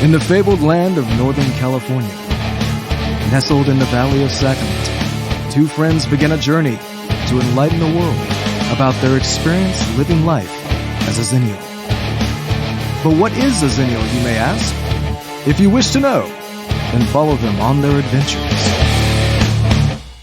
In the fabled land of Northern California, nestled in the Valley of Sacramento, two friends begin a journey to enlighten the world about their experience living life as a Xennial. But what is a Xennial, you may ask? If you wish to know, then follow them on their adventures.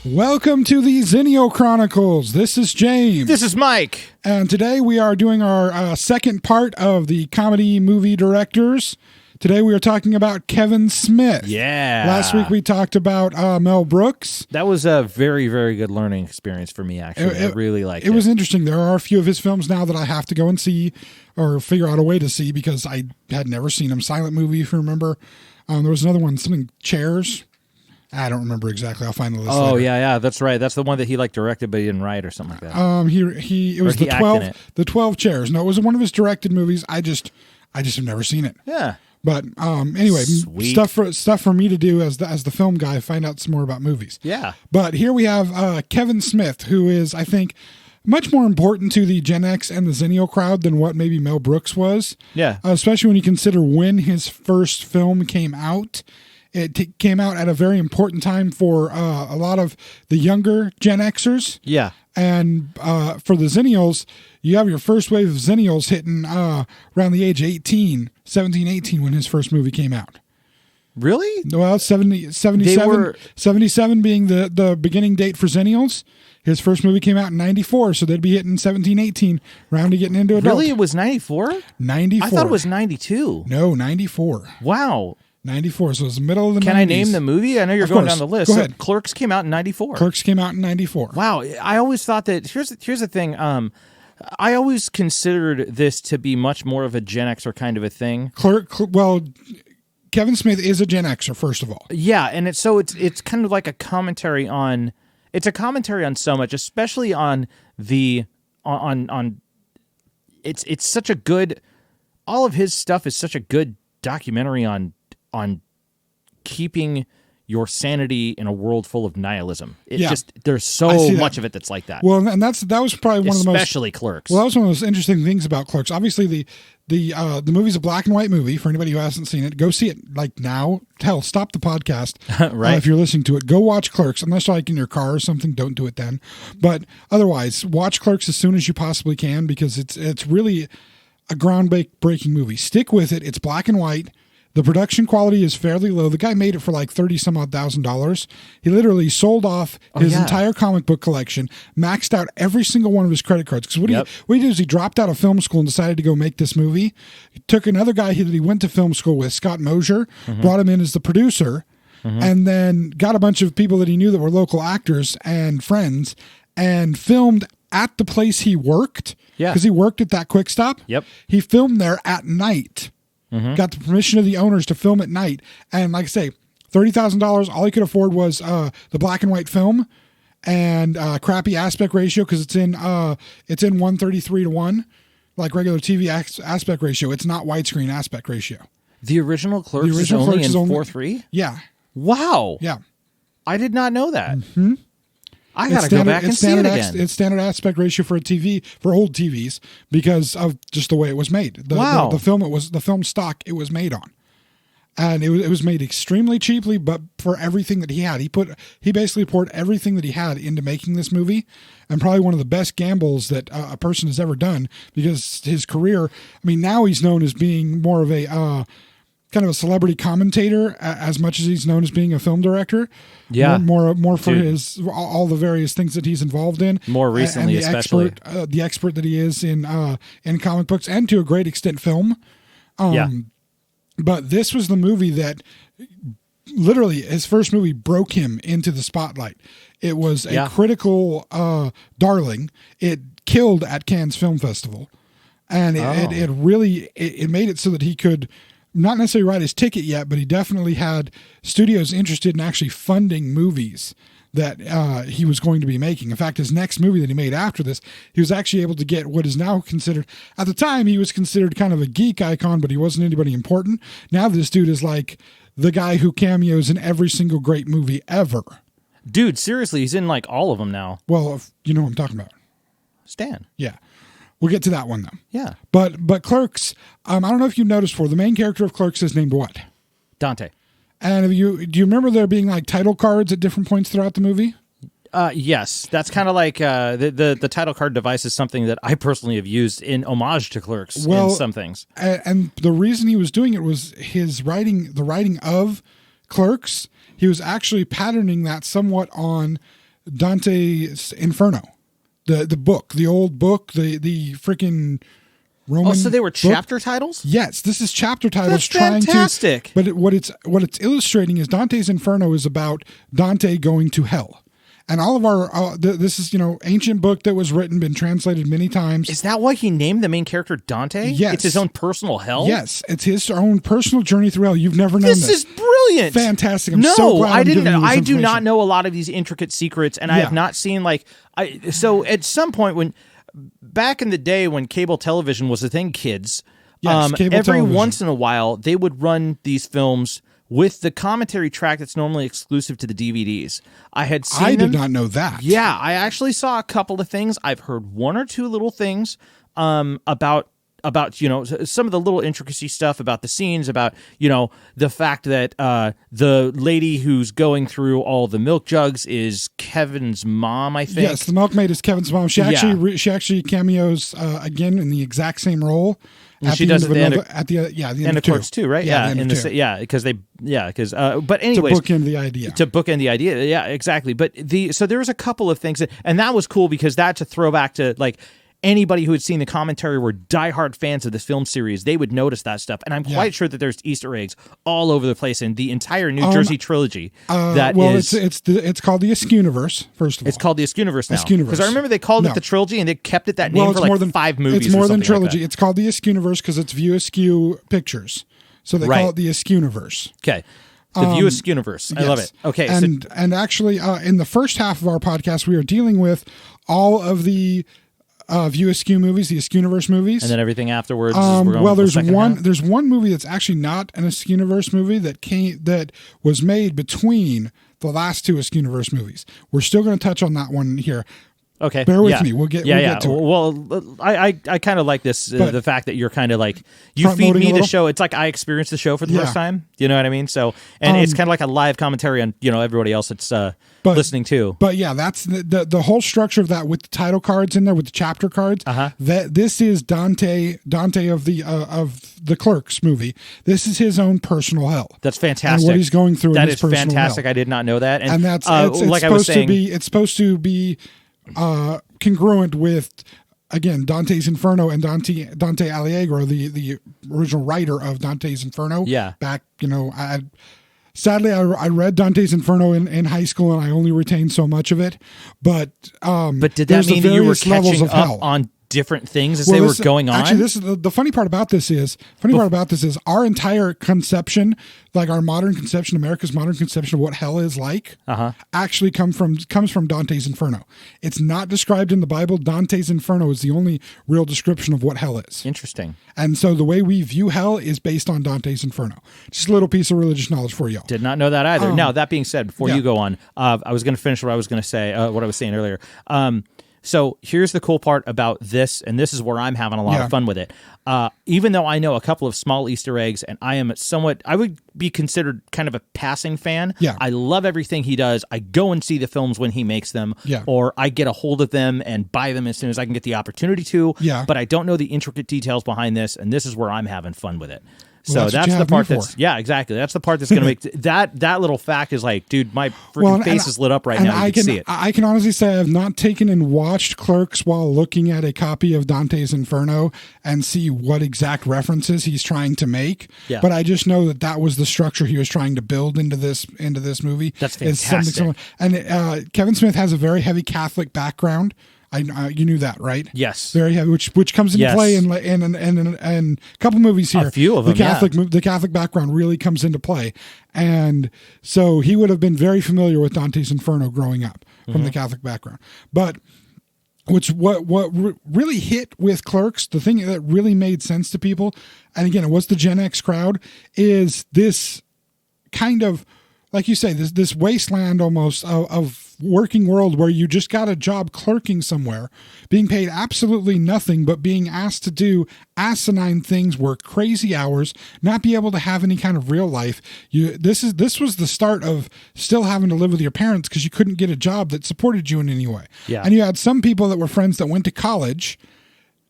Welcome to the Xennial Chronicles. This is James. This is Mike. And today we are doing our second part of the comedy movie directors. Today we are talking about Kevin Smith. Yeah. Last week we talked about Mel Brooks. That was a very, very good learning experience for me, actually. I really liked it. It was interesting. There are a few of his films now that I have to go and see or figure out a way to see because I had never seen him. Silent movie, if you remember. There was another one, something Chairs. I don't remember exactly. I'll find the list. Oh, later. yeah, that's right. That's the one that he directed, but he didn't write or something like that. It was the 12 Chairs. No, it was one of his directed movies. I just have never seen it. Yeah. But anyway, Sweet. stuff for me to do as the film guy, find out some more about movies. Yeah. But here we have Kevin Smith, who is, I think, much more important to the Gen X and the Xennial crowd than what maybe Mel Brooks was. Yeah. Especially when you consider when his first film came out. It came out at a very important time for a lot of the younger Gen Xers. Yeah. And for the Xennials, you have your first wave of Xennials hitting around the age of 17, 18 when his first movie came out. Really? Well, 77 being the beginning date for Xennials. His first movie came out in 94, so they'd be hitting 17, 18, round to getting into adult. Really? It was 94? 94. I thought it was 92. No, 94. Wow. 94, so it was the middle of the 90s. Can I name the movie? I know you're going down the list. Go ahead. So Clerks came out in 94. Clerks came out in 94. Wow. I always thought that, here's the thing, I always considered this to be much more of a Gen Xer kind of a thing. Well, Kevin Smith is a Gen Xer, first of all. Yeah, and it's kind of like a commentary on so much, especially on the on it's such a good, all of his stuff is such a good documentary on keeping your sanity in a world full of nihilism. There's so much of it that's like that. Well, and that was probably one of the most, especially Clerks. Well, that was one of the most interesting things about Clerks. Obviously, the movie's a black and white movie. For anybody who hasn't seen it, go see it like now. Hell, stop the podcast. Right. If you're listening to it, go watch Clerks. Unless you're like in your car or something, don't do it then. But otherwise, watch Clerks as soon as you possibly can because it's really a groundbreaking movie. Stick with it. It's black and white. The production quality is fairly low. The guy made it for like $30,000. He literally sold off his entire comic book collection, maxed out every single one of his credit cards. Because what he did is he dropped out of film school and decided to go make this movie. He took another guy that he went to film school with, Scott Mosier, brought him in as the producer, and then got a bunch of people that he knew that were local actors and friends and filmed at the place he worked. Yeah. Because he worked at that Quick Stop. Yep. He filmed there at night. Got the permission of the owners to film at night. And like I say, $30,000, all he could afford was the black and white film and crappy aspect ratio because it's in 1:33:1, like regular TV aspect ratio. It's not widescreen aspect ratio. The original Clerks is only in 4:3? Yeah. Wow. Yeah. I did not know that. Mm-hmm. I got to go back and see it again. It's standard aspect ratio for a TV, for old TVs, because of just the way it was made. The film stock it was made on. And it was made extremely cheaply, but for everything that he had. He basically poured everything that he had into making this movie, and probably one of the best gambles that a person has ever done, because his career, I mean, now he's known as being more of a kind of a celebrity commentator as much as he's known as being a film director. Yeah. More for his all the various things that he's involved in. More recently, and especially. The expert that he is in comic books and to a great extent film. But this was the movie that literally his first movie broke him into the spotlight. It was a critical darling. It killed at Cannes Film Festival. And it really made it so that he could not necessarily write his ticket yet, but he definitely had studios interested in actually funding movies that he was going to be making. In fact, his next movie that he made after this, he was actually able to get what is now considered, at the time, he was considered kind of a geek icon, but he wasn't anybody important. Now this dude is like the guy who cameos in every single great movie ever. Dude, seriously, he's in like all of them now. Well, you know what I'm talking about. Stan. Yeah. We'll get to that one, though. Yeah. But Clerks, I don't know if you've noticed before, the main character of Clerks is named what? Dante. And do you remember there being like title cards at different points throughout the movie? Yes, that's kind of like the title card device is something that I personally have used in homage to Clerks in some things. And the reason he was doing it was the writing of Clerks. He was actually patterning that somewhat on Dante's Inferno, the book, the old book, the freaking Roman. Oh, so they were book. chapter titles? Yes, this is chapter titles. That's fantastic. But what it's illustrating is Dante's Inferno is about Dante going to hell. And all of our, this is, ancient book that was written, been translated many times. Is that why he named the main character Dante? Yes. It's his own personal hell? Yes. It's his own personal journey through hell. You've never known this. This is brilliant. Fantastic. I'm so glad I didn't. I do information. not know a lot of these intricate secrets, and I have not seen so at some point back in the day when cable television was a thing, kids, Yes, cable every television. once in a while they would run these films with the commentary track that's normally exclusive to the DVDs. I had seen I them. did not know that. Yeah, I actually saw a couple of things. I've heard one or two little things about some of the little intricacy stuff about the scenes, about the fact that the lady who's going through all the milk jugs is Kevin's mom, I think. Yes, the milkmaid is Kevin's mom. She actually cameos again in the exact same role. She does at the end of the end of Clerks 2, right? Yeah, but anyways, to bookend the idea. To bookend the idea, yeah, exactly. But so there was a couple of things, and that was cool because that's a throwback to like anybody who had seen the commentary were diehard fans of this film series. They would notice that stuff, and I'm quite sure that there's Easter eggs all over the place in the entire New Jersey trilogy. It's called the Askewniverse. First of all, it's called the Askewniverse now. Askewniverse. Because I remember they called it the trilogy, and they kept it that name for like 5 movies. It's more or than something trilogy. Like It's called the Askewniverse because it's View Askew Pictures, so they call it the Askewniverse. Okay. The View Askewniverse. I love it. Okay. And actually, in the first half of our podcast, we are dealing with all of the View Askew movies, the Askewniverse movies, and then everything afterwards. There's one movie that's actually not an Askewniverse movie that was made between the last two Askewniverse movies. We're still going to touch on that one here. Okay, bear with me. We'll get to it. Well, I kind of like this the fact that you're kind of like you feed me the show. It's like I experienced the show for the first time. You know what I mean? So, and it's kind of like a live commentary on everybody else that's listening too. But yeah, that's the whole structure of that with the title cards in there, with the chapter cards. That this is Dante of the Clerks movie. This is his own personal hell. That's fantastic. And what he's going through. That in is his fantastic. hell. I did not know that. And that's like I was saying, it's supposed to be congruent with, again, Dante's Inferno and Dante Alighieri, the original writer of Dante's Inferno. Yeah. Back, sadly, I read Dante's Inferno in high school, and I only retained so much of it. But did that mean that you were catching up on different things as they were going on? Actually, this is the funny part about this is our entire conception, like our modern conception, America's modern conception of what hell is like, actually comes from Dante's Inferno. It's not described in the Bible. Dante's Inferno is the only real description of what hell is. Interesting. And so the way we view hell is based on Dante's Inferno. Just a little piece of religious knowledge for y'all. Did not know that either. Now, that being said, before you go on, I was going to finish what I was going to say, what I was saying earlier. So here's the cool part about this, and this is where I'm having a lot of fun with it. Even though I know a couple of small Easter eggs, and I would be considered kind of a passing fan. Yeah. I love everything he does. I go and see the films when he makes them, or I get a hold of them and buy them as soon as I can get the opportunity to. Yeah. But I don't know the intricate details behind this, and this is where I'm having fun with it. So Well, that's the part that's exactly. That's the part that's going to make that little fact is like, dude, my freaking face is lit up right now. You can see it. I can honestly say I have not taken and watched Clerks while looking at a copy of Dante's Inferno and see what exact references he's trying to make. Yeah. But I just know that was the structure he was trying to build into this movie. That's fantastic. And Kevin Smith has a very heavy Catholic background. You knew that, right? Yes. Very heavy, which comes into play in a couple movies here. A few of them, the Catholic background really comes into play, and so he would have been very familiar with Dante's Inferno growing up from the Catholic background. But what really hit with Clerks, the thing that really made sense to people, and again, it was the Gen X crowd, is this kind of, like you say, this wasteland almost of working world where you just got a job clerking somewhere, being paid absolutely nothing, but being asked to do asinine things, work crazy hours, not be able to have any kind of real life. This was the start of still having to live with your parents because you couldn't get a job that supported you in any way. Yeah. And you had some people that were friends that went to college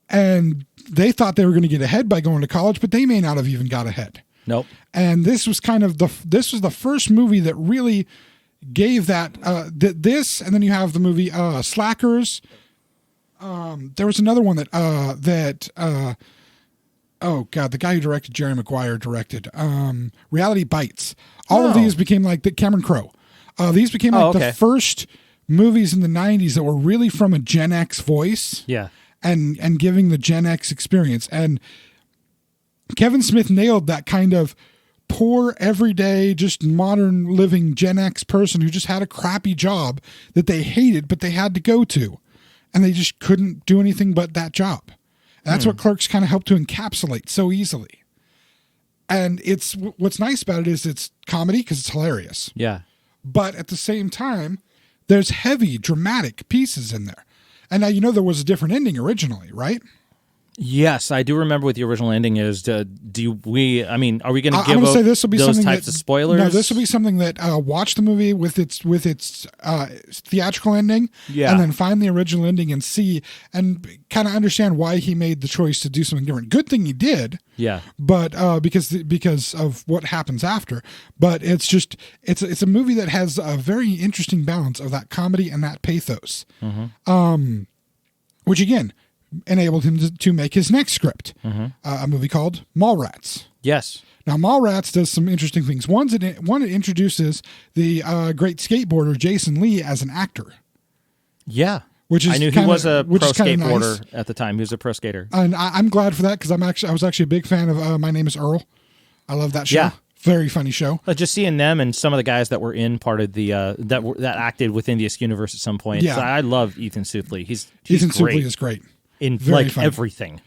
and they thought they were going to get ahead by going to college, but they may not have even got ahead. Nope. And this was the first movie that really gave that, this, and then you have the movie Slackers. There was another one that oh God, the guy who directed Jerry Maguire directed Reality Bites. All of these became like the Cameron Crowe. These became like the first movies in the 90s that were really from a Gen X voice. Yeah. And giving the Gen X experience. And Kevin Smith nailed that kind of poor, everyday, just modern living Gen X person who just had a crappy job that they hated, but they had to go to. And they just couldn't do anything but that job. And that's what Clerks kind of helped to encapsulate so easily. And what's nice about it is it's comedy because it's hilarious. Yeah. But at the same time, there's heavy, dramatic pieces in there. And now there was a different ending originally, right? Yes, I do remember what the original ending is. Are we going to give I'm gonna say this will be those something types of spoilers? No, this will be something that watch the movie with its theatrical ending, and then find the original ending and see and kind of understand why he made the choice to do something different. Good thing he did, but because of what happens after. But it's a movie that has a very interesting balance of that comedy and that pathos, which again enabled him to make his next script, a movie called Mallrats. Yes. Now, Mallrats does some interesting things. One, it introduces the great skateboarder Jason Lee as an actor. Yeah. Which is I knew he was a pro skateboarder at the time. He was a pro skater. And I'm glad for that because I was actually a big fan of My Name is Earl. I love that show. Yeah. Very funny show. Just seeing them and some of the guys that were in part of the that acted within the Askewniverse at some point. Yeah. So I love Ethan Suplee. Ethan Suplee is great. In very like funny. Everything.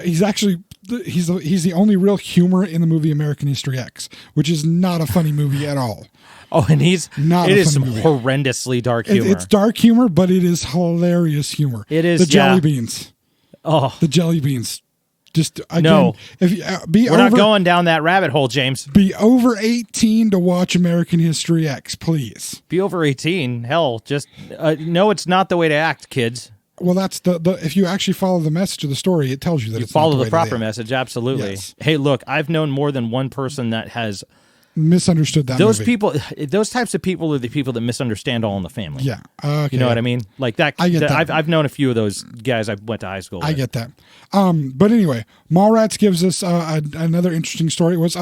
He's actually he's the only real humor in the movie American History X, which is not a funny movie at all. Oh, and it is some movie. Horrendously dark humor. It's dark humor, but it is hilarious humor. It is the jelly beans. Oh, the jelly beans. Just again, no. If we're not going down that rabbit hole, James. Be over 18 to watch American History X, please. Be over 18. Hell, just no. It's not the way to act, kids. Well, that's the if you actually follow the message of the story, it tells you that it's follow not the proper message. Absolutely. Yes. Hey, look, I've known more than one person that has misunderstood that. Those movie. people, those types of people are the people that misunderstand All in the Family. Yeah, okay. You know what I mean? Like that. I get that. I've known a few of those guys I went to high school with. I get that. But anyway, Mallrats gives us another interesting story. It was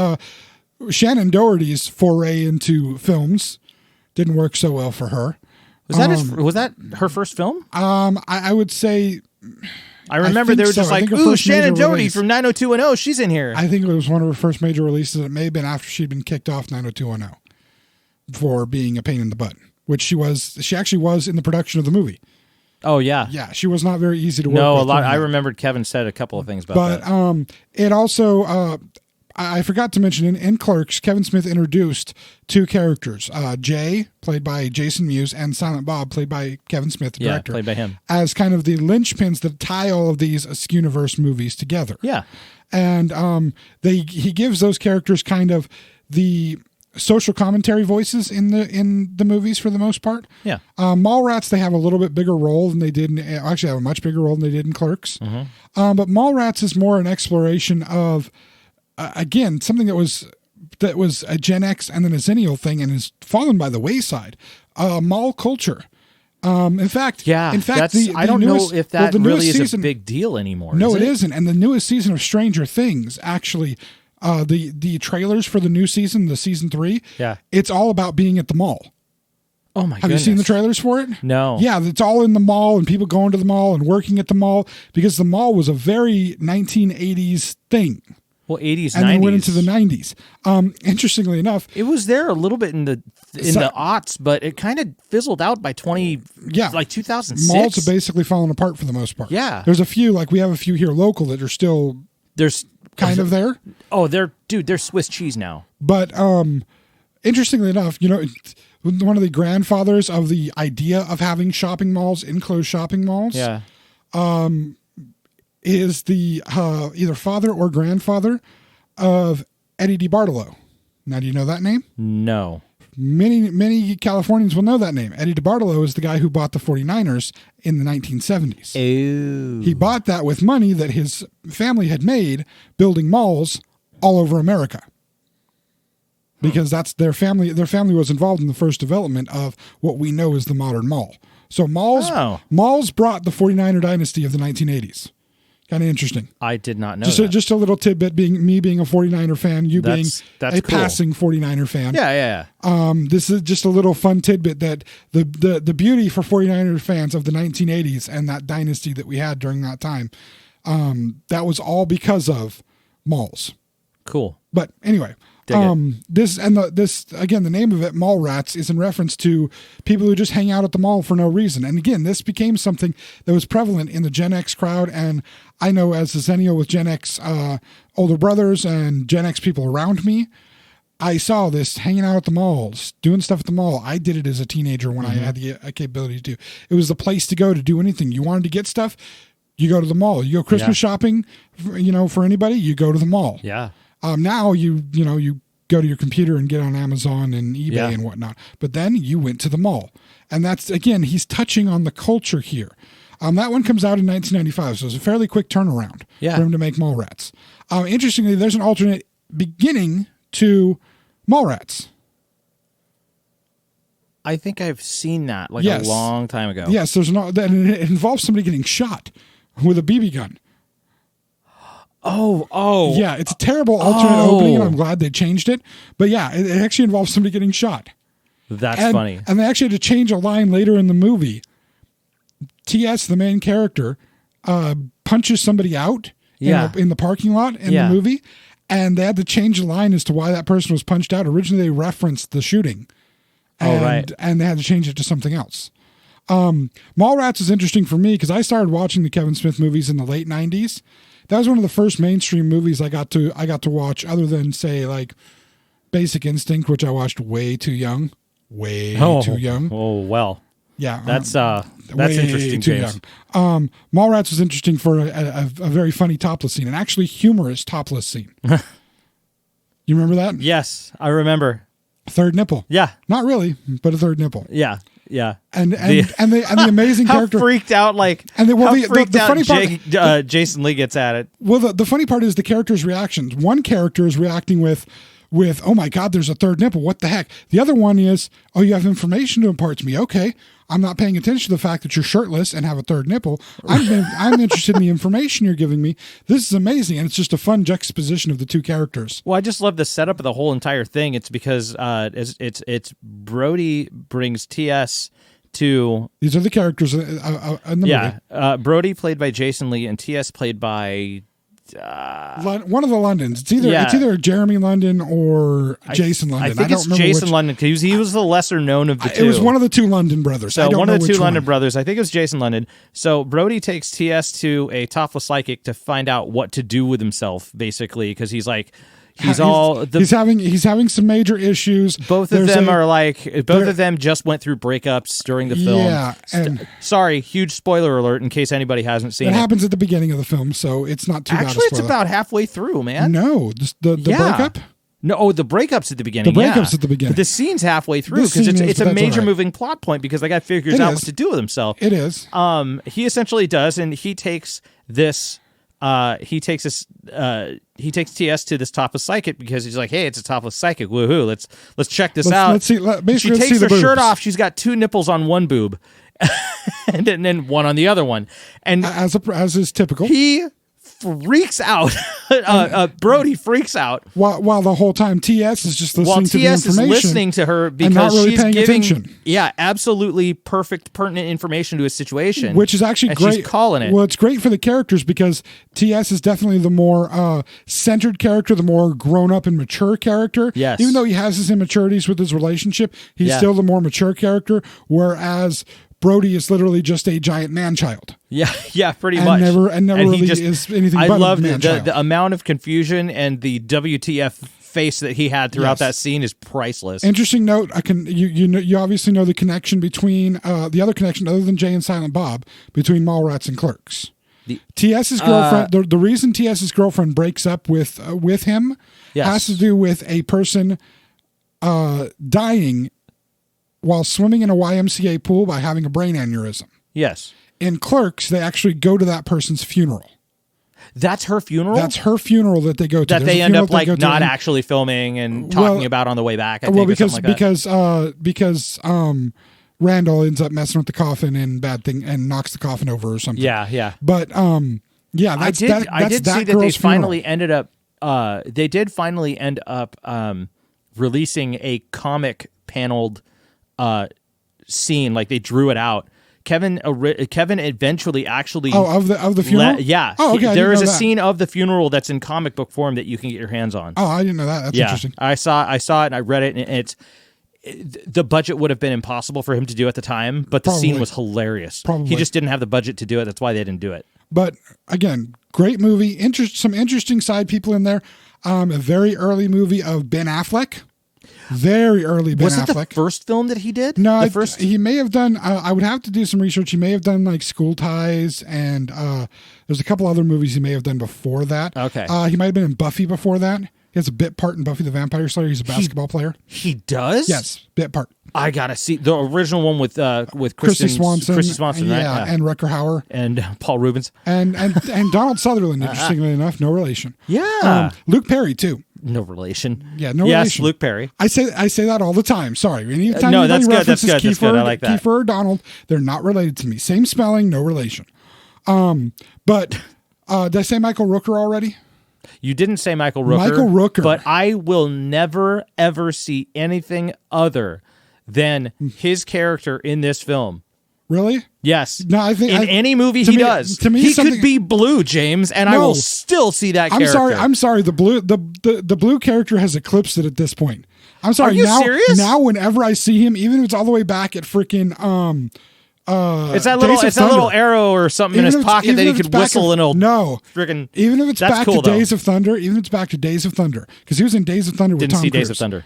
Shannon Doherty's foray into films didn't work so well for her. Was that her first film? I would say. I remember they were just like, "Ooh, Shannon Doherty from 90210, she's in here." I think it was one of her first major releases. It may have been after she'd been kicked off 90210 for being a pain in the butt, which she was. She actually was in the production of the movie. Oh yeah, yeah. She was not very easy to work with. No, a lot. I remembered Kevin said a couple of things about that. But it also. I forgot to mention in Clerks, Kevin Smith introduced two characters, Jay, played by Jason Mewes, and Silent Bob, played by Kevin Smith, the director. Played by him. As kind of the linchpins that tie all of these Askewniverse movies together. Yeah. And he gives those characters kind of the social commentary voices in the movies for the most part. Yeah. Mallrats, they have a little bit bigger role than they did actually have a much bigger role than they did in Clerks. Mm-hmm. But Mallrats is more an exploration of again, something that was a Gen X and then a Xennial thing and has fallen by the wayside. Mall culture. In fact, I don't know if that really is a big deal anymore. No, it isn't. And the newest season of Stranger Things, actually, the trailers for the new season, the season 3, it's all about being at the mall. Oh my goodness. Have you seen the trailers for it? No. Yeah, it's all in the mall and people going to the mall and working at the mall because the mall was a very 1980s thing. Well, 80s, and 90s. then went into the 90s. Interestingly enough, it was there a little bit in the aughts, but it kind of fizzled out by 2006. Malls have basically fallen apart for the most part. Yeah, there's a few, like we have a few here local that are still kind of there. Oh, they're Swiss cheese now. But interestingly enough, one of the grandfathers of the idea of having shopping malls, enclosed shopping malls. Yeah. Is the either father or grandfather of Eddie DeBartolo. Now, do you know that name? No. Many Californians will know that name. Eddie DeBartolo is the guy who bought the 49ers in the 1970s. Ew. He bought that with money that his family had made building malls all over America. Because that's their family. Their family was involved in the first development of what we know as the modern mall. So malls brought the 49er dynasty of the 1980s. Kind of interesting. I did not know just a little tidbit, being a 49er fan, that's a cool. passing 49er fan. Yeah. This is just a little fun tidbit that the beauty for 49er fans of the 1980s and that dynasty that we had during that time, that was all because of malls. Cool. But anyway, this again, the name of it, Mallrats, is in reference to people who just hang out at the mall for no reason. And again, this became something that was prevalent in the Gen X crowd. And I know as a Xennial with Gen X older brothers and Gen X people around me, I saw this hanging out at the malls, doing stuff at the mall. I did it as a teenager when I had the capability to do. It was the place to go to do anything. You wanted to get stuff, you go to the mall. You go Christmas shopping, for anybody, you go to the mall. Yeah. Now you go to your computer and get on Amazon and eBay and whatnot. But then you went to the mall. And that's, again, he's touching on the culture here. That one comes out in 1995, so it's a fairly quick turnaround for him to make Mallrats. Interestingly, there's an alternate beginning to Mallrats. I think I've seen that a long time ago. Yes, it involves somebody getting shot with a BB gun. Oh. Yeah, it's a terrible alternate opening, and I'm glad they changed it. But yeah, it actually involves somebody getting shot. That's funny. And they actually had to change a line later in the movie. T.S., the main character, punches somebody out in the parking lot in the movie, and they had to change the line as to why that person was punched out. Originally, they referenced the shooting. And they had to change it to something else. Mallrats is interesting for me because I started watching the Kevin Smith movies in the late 90s. That was one of the first mainstream movies I got to watch, other than, say, like Basic Instinct, which I watched way too young. Too young. Oh, well. Yeah. That's interesting, James. Mallrats was interesting for a very funny topless scene, an actually humorous topless scene. You remember that? Yes, I remember. Third nipple. Yeah. Not really, but a third nipple. Yeah. And the amazing character. How freaked out, the funny part, Jason Lee gets at it. Well, the funny part is the character's reactions. One character is reacting with, oh my God, there's a third nipple. What the heck? The other one is, oh, you have information to impart to me. Okay. I'm not paying attention to the fact that you're shirtless and have a third nipple. I'm interested in the information you're giving me. This is amazing. And it's just a fun juxtaposition of the two characters. Well, I just love the setup of the whole entire thing. It's because it's Brody brings TS to... These are the characters in the movie. Yeah. Brody played by Jason Lee and TS played by... one of the Londons. It's either Jeremy London or Jason London. I think it's Jason London because he was the lesser known of the two. It was one of the two London brothers. So one of the two London brothers. I think it was Jason London. So Brody takes TS to a topless psychic to find out what to do with himself, basically, because he's like. He's having some major issues. Both of them just went through breakups during the film. Yeah, sorry, huge spoiler alert in case anybody hasn't seen it. It happens at the beginning of the film, so it's not too bad. Actually, it's about halfway through, man. No, the breakup. No, the breakup's at the beginning. The breakup's at the beginning. But the scene's halfay through because it's a major moving plot point because the guy figures out what to do with himself. It is. He essentially does, and he takes this. He takes TS to this topless psychic because he's like, hey, it's a topless psychic. Woohoo! Let's check this out. Let's see. She takes her shirt off. She's got two nipples on one boob, and then one on the other one. And as is typical, he freaks out. Brody freaks out while the whole time TS is just listening to the information. While TS is listening to her because not really she's paying giving attention. Absolutely perfect, pertinent information to a situation, which is actually great. She's calling it. Well, it's great for the characters because TS is definitely the more centered character, the more grown up and mature character. Yes, even though he has his immaturities with his relationship, he's still the more mature character. Whereas Brody is literally just a giant man-child. Yeah, pretty much. Never really is anything but a man-child. the amount of confusion and the WTF face that he had throughout Yes. that scene is priceless. Interesting note. You obviously know the connection between the other connection other than Jay and Silent Bob between Mallrats and Clerks. TS's girlfriend. The reason TS's girlfriend breaks up with him Yes. has to do with a person dying while swimming in a YMCA pool by having a brain aneurysm. Yes. In Clerks, they actually go to that person's funeral. That's her funeral? That's her funeral that they go to. that There's they a end funeral up that they go to, not and- actually filming and talking about on the way back. I think, or because something like that. because Randall ends up messing with the coffin and knocks the coffin over or something. Yeah. But yeah, I that's did see that they girl's finally funeral. ended up. They did finally end up releasing a comic paneled scene. Like they drew it out. Kevin eventually actually of the funeral. yeah. Oh, okay. There is a that. scene of the funeral that's in comic book form that you can get your hands on. Oh, I didn't know that. That's interesting. I saw it and I read it, and the budget would have been impossible for him to do at the time, but the scene Probably. was hilarious. Probably. He just didn't have the budget to do it. That's why they didn't do it. But again, great movie. Some interesting side people in there. A very early movie of Ben Affleck. Very early Ben Was it Affleck. the first film that he did? No, the first. he may have done. I would have to do some research. He may have done like School Ties, and there's a couple other movies he may have done before that. Okay. He might have been in Buffy before that. He has a bit part in Buffy the Vampire Slayer. He's a basketball player. He does. Yes, bit part. I gotta see the original one with Christy Swanson. Christy Swanson, right? Yeah, and Rutger Hauer. and Paul Rubens. And Donald Sutherland, interestingly enough, no relation. Yeah. Luke Perry too. No relation. Yeah, no yes, relation. Luke Perry. I say that all the time. Sorry. Anytime No, anybody that's good, that's references good, that's good. I like that. Kiefer or Donald, they're not related to me. Same spelling, no relation. But did I say Michael Rooker already? You didn't say Michael Rooker. Michael Rooker. But I will never, ever see anything other than his character in this film. Really? Yes. No, I think in any movie he does, to me, he something- could be Blue, James, and I No. will still see that character. I'm sorry. The blue character has eclipsed it at this point. I'm sorry. Are you now, serious? Now, whenever I see him, even if it's all the way back at freaking It's that little arrow or something in his pocket that he could whistle and it'll friggin' Even if it's that's back cool, to though. Days of Thunder, because he was in Days of Thunder with Didn't Tom see Cruise. Days of Thunder.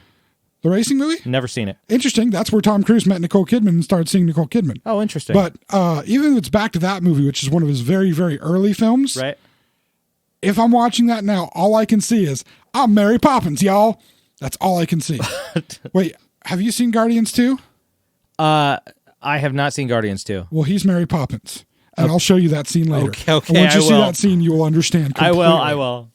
The racing movie? Never seen it. Interesting. That's where Tom Cruise met Nicole Kidman and started seeing Nicole Kidman. Oh, interesting. But even if it's back to that movie, which is one of his very, very early films, right. if I'm watching that now, all I can see is, I'm Mary Poppins, y'all. That's all I can see. Wait, have you seen Guardians 2? I have not seen Guardians 2. Well, he's Mary Poppins. And I'll show you that scene later. Okay, And once I you see will. that scene, you will understand completely. I will.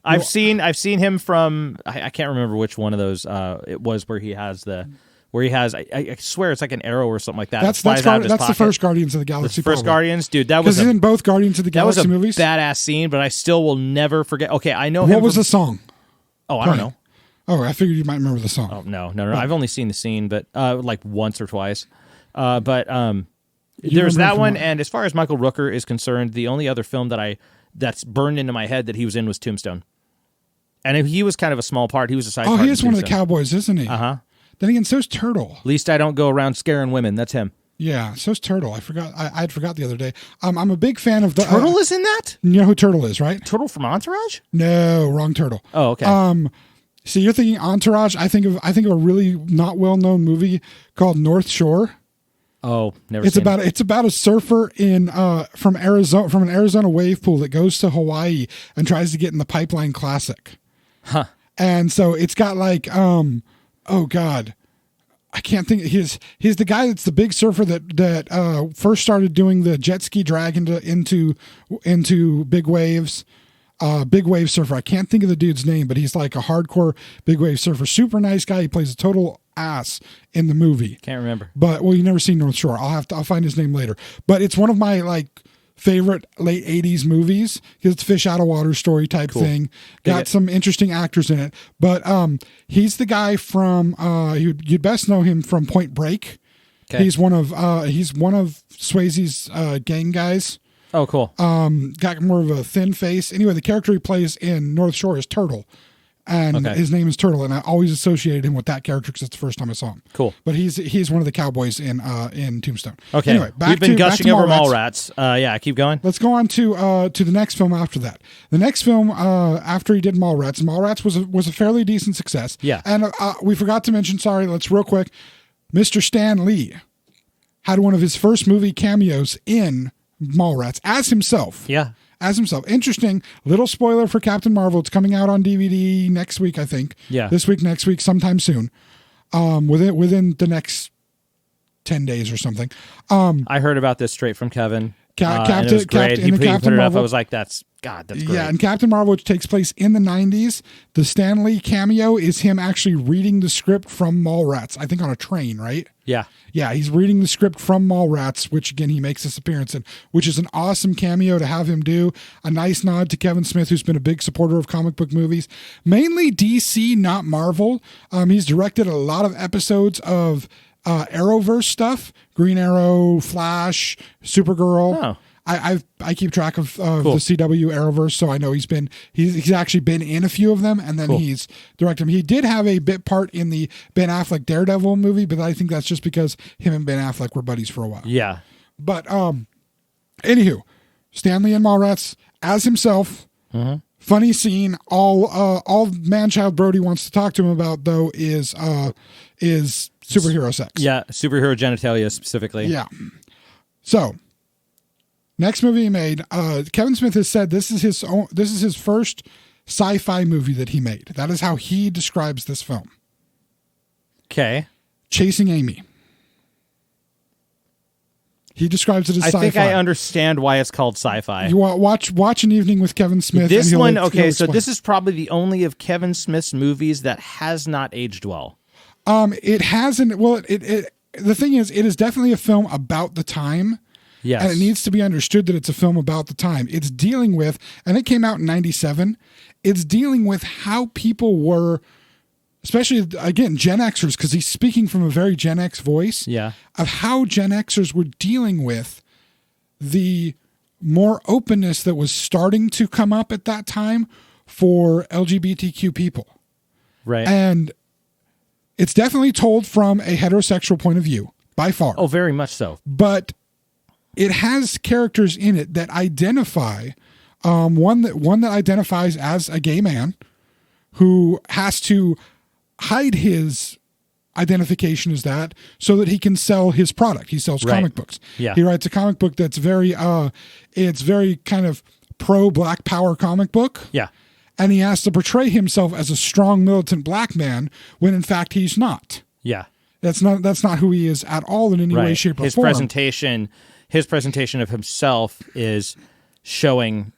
I've seen him from I can't remember which one of those it was where he has I swear it's like an arrow or something like that. That's It flies out of his the pocket. first Guardians of the Galaxy. The first probably. Guardians, dude. That Because was he's in both Guardians of the that was Galaxy a movies. badass scene, but I still will never forget. Okay, I know him. What was from, the song? Oh, I don't know. Oh, I figured you might remember the song. Oh no. I've only seen the scene, but like once or twice. But there's remember that from one, what? and as far as Michael Rooker is concerned, the only other film that's burned into my head that he was in was Tombstone. And he was kind of a small part. He was a side part. Oh, he in is one of the Tombstone. cowboys, isn't he? Uh-huh. Then again, so's Turtle. At least I don't go around scaring women. That's him. Yeah, so's Turtle. I forgot. I had forgot the other day. I'm a big fan of the Turtle is in that? You know who Turtle is, right? Turtle from Entourage? No, wrong Turtle. Oh, okay. So you're thinking Entourage? I think of a really not well known movie called North Shore. Oh, never It's seen about it. it's about a surfer in from an Arizona wave pool that goes to Hawaii and tries to get in the Pipeline Classic. Huh. And so it's got like oh god, I can't think. He's the guy that's the big surfer that first started doing the jet ski drag into big waves. Big wave surfer. I can't think of the dude's name, but he's like a hardcore big wave surfer. Super nice guy. He plays a total ass in the movie. Can't remember. But you've never seen North Shore. I'll find his name later. But it's one of my like favorite late 80s movies because it's fish out of water story type thing. Got some interesting actors in it. But he's the guy from you'd best know him from Point Break. Okay. He's one of Swayze's gang guys. Oh, cool. Got more of a thin face. Anyway, the character he plays in North Shore is Turtle. and Okay. his name is Turtle, and I always associated him with that character because it's the first time I saw him. Cool. But he's one of the cowboys in Tombstone. Okay. Anyway, We've been gushing over Mallrats. Mallrats. Yeah, keep going. Let's go on to the next film after that. The next film after he did Mallrats was a fairly decent success. Yeah. And we forgot to mention, sorry, let's real quick, Mr. Stan Lee had one of his first movie cameos in Mallrats as himself. Yeah. As himself. Interesting. Little spoiler for Captain Marvel. It's coming out on DVD next week, I think. Yeah. This week, next week, sometime soon. Within the next 10 days or something. I heard about this straight from Kevin. And it was great. Captain, He put it up. Marvel. I was like, that's great. Yeah, and Captain Marvel, which takes place in the 90s, the Stan Lee cameo is him actually reading the script from Mallrats, I think on a train, right? Yeah. Yeah, he's reading the script from Mallrats, which again he makes this appearance in, which is an awesome cameo to have him do. A nice nod to Kevin Smith, who's been a big supporter of comic book movies, mainly DC, not Marvel. He's directed a lot of episodes of Arrowverse stuff: Green Arrow, Flash, Supergirl. Oh. I keep track of Cool. the CW Arrowverse, so I know he's actually been in a few of them, and then Cool. he's directed them. He did have a bit part in the Ben Affleck Daredevil movie, but I think that's just because him and Ben Affleck were buddies for a while. Yeah. But anywho, Stan Lee and Mallrats as himself. Mm-hmm. Funny scene. All man-child Brody wants to talk to him about though is superhero sex. Yeah. Superhero genitalia specifically. Yeah. So, next movie he made, Kevin Smith has said this is his first sci-fi movie that he made. That is how he describes this film. Okay. Chasing Amy. He describes it as I sci-fi. think I understand why it's called sci-fi. You watch An Evening with Kevin Smith. This and one, he'll okay, so explain. this is probably the only of Kevin Smith's movies that has not aged well. It hasn't. Well, the thing is, it is definitely a film about the time. Yes. And it needs to be understood that it's a film about the time. It's dealing with, and it came out in 97, it's dealing with how people were, especially, again, Gen Xers, because he's speaking from a very Gen X voice, Yeah. of how Gen Xers were dealing with the more openness that was starting to come up at that time for LGBTQ people. Right. And it's definitely told from a heterosexual point of view, by far. Oh, very much so. But it has characters in it that identify one that identifies as a gay man who has to hide his identification as that so that he can sell his product. He sells Right. comic books. Yeah. He writes a comic book that's very it's very kind of pro Black Power comic book. Yeah. And he has to portray himself as a strong militant black man when in fact he's not. Yeah. That's not who he is at all in any way, shape, or His form. His presentation of himself is showing,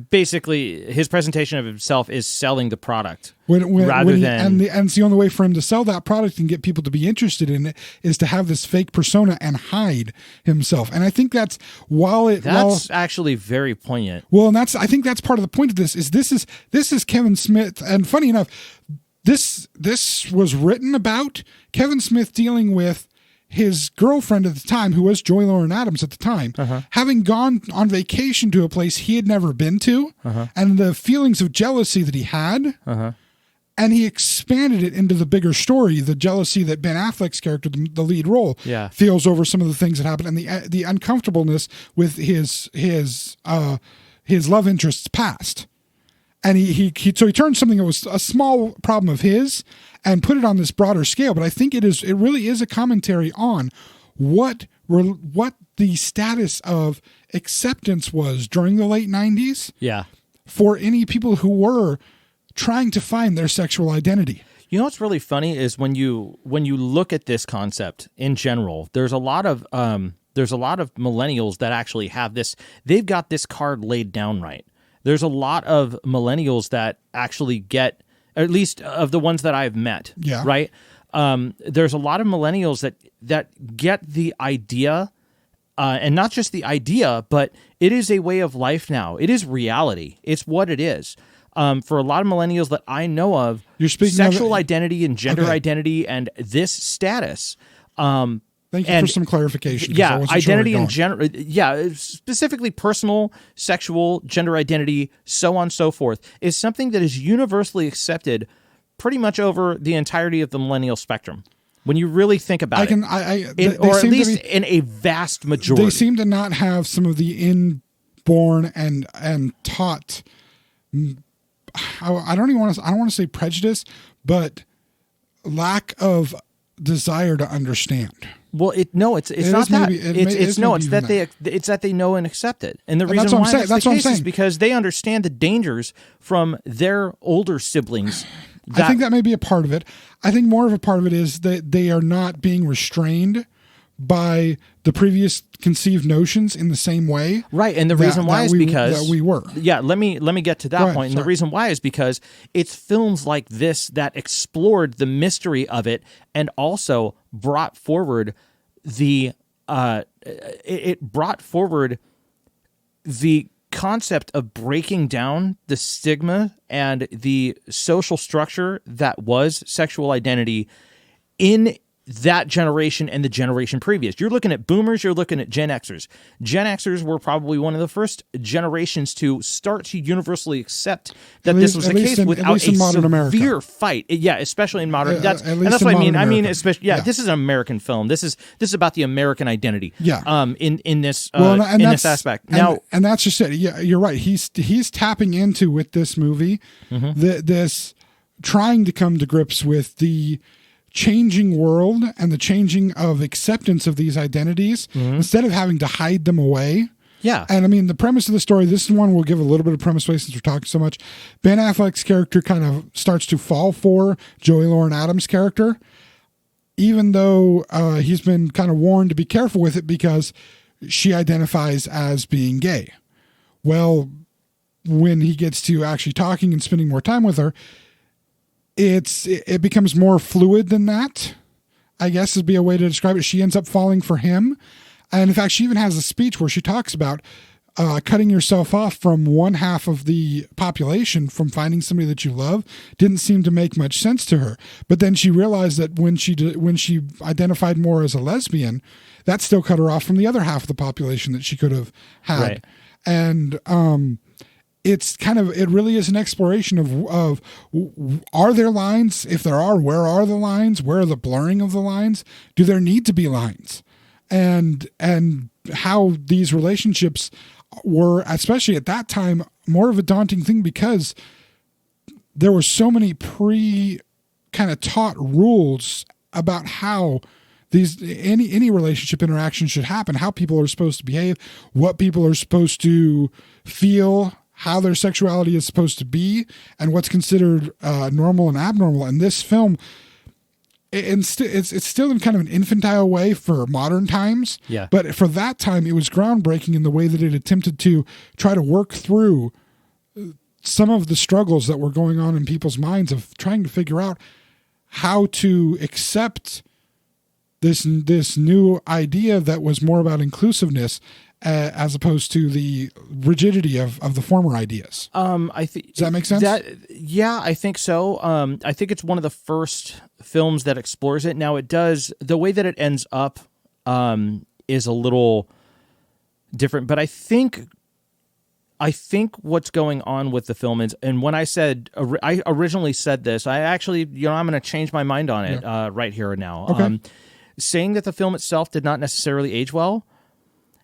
basically, his presentation of himself is selling the product rather than. And it's the only way for him to sell that product and get people to be interested in it is to have this fake persona and hide himself. And I think that's That's actually very poignant. and I think that's part of the point of this is Kevin Smith. And funny enough, this was written about Kevin Smith dealing with his girlfriend at the time, who was Joy Lauren Adams at the time, having gone on vacation to a place he had never been to, and the feelings of jealousy that he had, and he expanded it into the bigger story, the jealousy that Ben Affleck's character, the lead role, feels over some of the things that happen, and the uncomfortableness with his love interest's past. And he turned something that was a small problem of his and put it on this broader scale. But I think it really is a commentary on what the status of acceptance was during the late 90s. Yeah. For any people who were trying to find their sexual identity. You know what's really funny is when you look at this concept in general, there's a lot of millennials that actually have this. They've got this card laid down right. There's a lot of millennials that actually get, at least of the ones that I've met, right? There's a lot of millennials that get the idea, and not just the idea, but it is a way of life now. It is reality. It's what it is. For a lot of millennials that I know of, You're speaking sexual of identity and gender identity and this status Thank you for some clarification. Yeah, identity in general. Yeah, specifically personal, sexual, gender identity, so on and so forth, is something that is universally accepted pretty much over the entirety of the millennial spectrum. When you really think about it, or at least in a vast majority. They seem to not have some of the inborn and taught. I don't want to say prejudice, but lack of desire to understand. Well, it's not that. It's that they know and accept it, and the reason why that's the case is because they understand the dangers from their older siblings. I think that may be a part of it. I think more of a part of it is that they are not being restrained by the previous conceived notions in the same way. Right, and the reason why is because that we were. Yeah, let me get to that point. And the reason why is because it's films like this that explored the mystery of it and also brought forward the concept of breaking down the stigma and the social structure that was sexual identity in that generation and the generation previous. You're looking at boomers, you're looking at Gen Xers. Gen Xers were probably one of the first generations to start to universally accept that this was the case without a severe fight. Yeah, especially in modern. That's what I mean. America. I mean, especially this is an American film. This is about the American identity. Yeah. In this this aspect. Now, and that's just it. Yeah, you're right. He's tapping into with this movie, this trying to come to grips with the changing world and the changing of acceptance of these identities instead of having to hide them away. Yeah. And I mean, the premise of the story, this one will give a little bit of premise away since we're talking so much. Ben Affleck's character kind of starts to fall for Joey Lauren Adams' character, even though he's been kind of warned to be careful with it because she identifies as being gay. Well, when he gets to actually talking and spending more time with her, it becomes more fluid than that, I guess would be a way to describe it. She ends up falling for him. And in fact, she even has a speech where she talks about cutting yourself off from one half of the population from finding somebody that you love didn't seem to make much sense to her. But then she realized that when she identified more as a lesbian, that still cut her off from the other half of the population that she could have had. Right. And it really is an exploration of are there lines? If there are, where are the lines? Where are the blurring of the lines? Do there need to be lines? And how these relationships were, especially at that time, more of a daunting thing because there were so many kind of taught rules about how any relationship interaction should happen, how people are supposed to behave, what people are supposed to feel, how their sexuality is supposed to be, and what's considered normal and abnormal. And this film, it's still in kind of an infantile way for modern times. Yeah. But for that time, it was groundbreaking in the way that it attempted to try to work through some of the struggles that were going on in people's minds of trying to figure out how to accept this new idea that was more about inclusiveness as opposed to the rigidity of the former ideas. Does that make sense? Yeah, I think so. I think it's one of the first films that explores it. Now, it does, the way that it ends up is a little different, but I think what's going on with the film is, and when I originally said this, I actually, I'm going to change my mind on it right here and now. Okay. Saying that the film itself did not necessarily age well,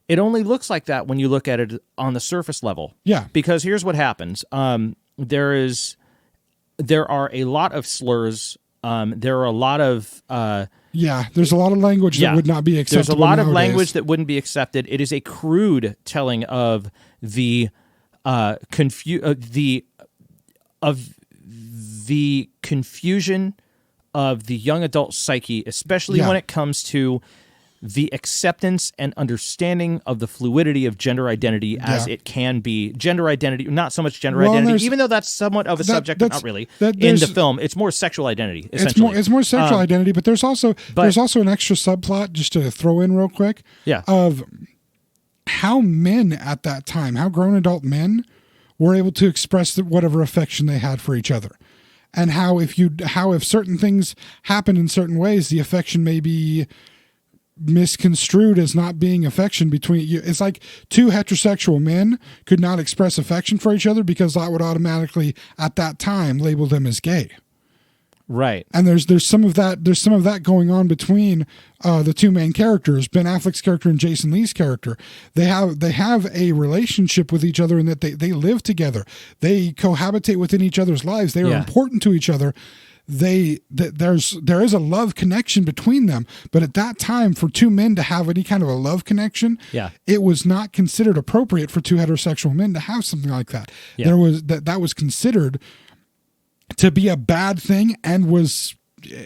it only looks like that when you look at it on the surface level. Yeah. Because here's what happens. There are a lot of slurs. There are a lot of... there's a lot of language that would not be acceptable. There's a lot nowadays. of language that wouldn't be accepted. It is a crude telling of the confusion of the young adult psyche, especially when it comes to the acceptance and understanding of the fluidity of gender identity as it can be. Gender identity, not so much gender identity, even though that's somewhat of a subject, but not really. In the film, it's more sexual identity, essentially. It's more sexual identity, but there's also an extra subplot, just to throw in real quick, of how men at that time, how grown adult men were able to express whatever affection they had for each other. And how if certain things happen in certain ways, the affection may be misconstrued as not being affection between you. It's like two heterosexual men could not express affection for each other because that would automatically at that time label them as gay. Right. And there's some of that going on between the two main characters, Ben Affleck's character and Jason Lee's character. They have a relationship with each other in that they live together. They cohabitate within each other's lives. They are important to each other. There is a love connection between them, but at that time, for two men to have any kind of a love connection, it was not considered appropriate for two heterosexual men to have something like that. That was considered to be a bad thing and was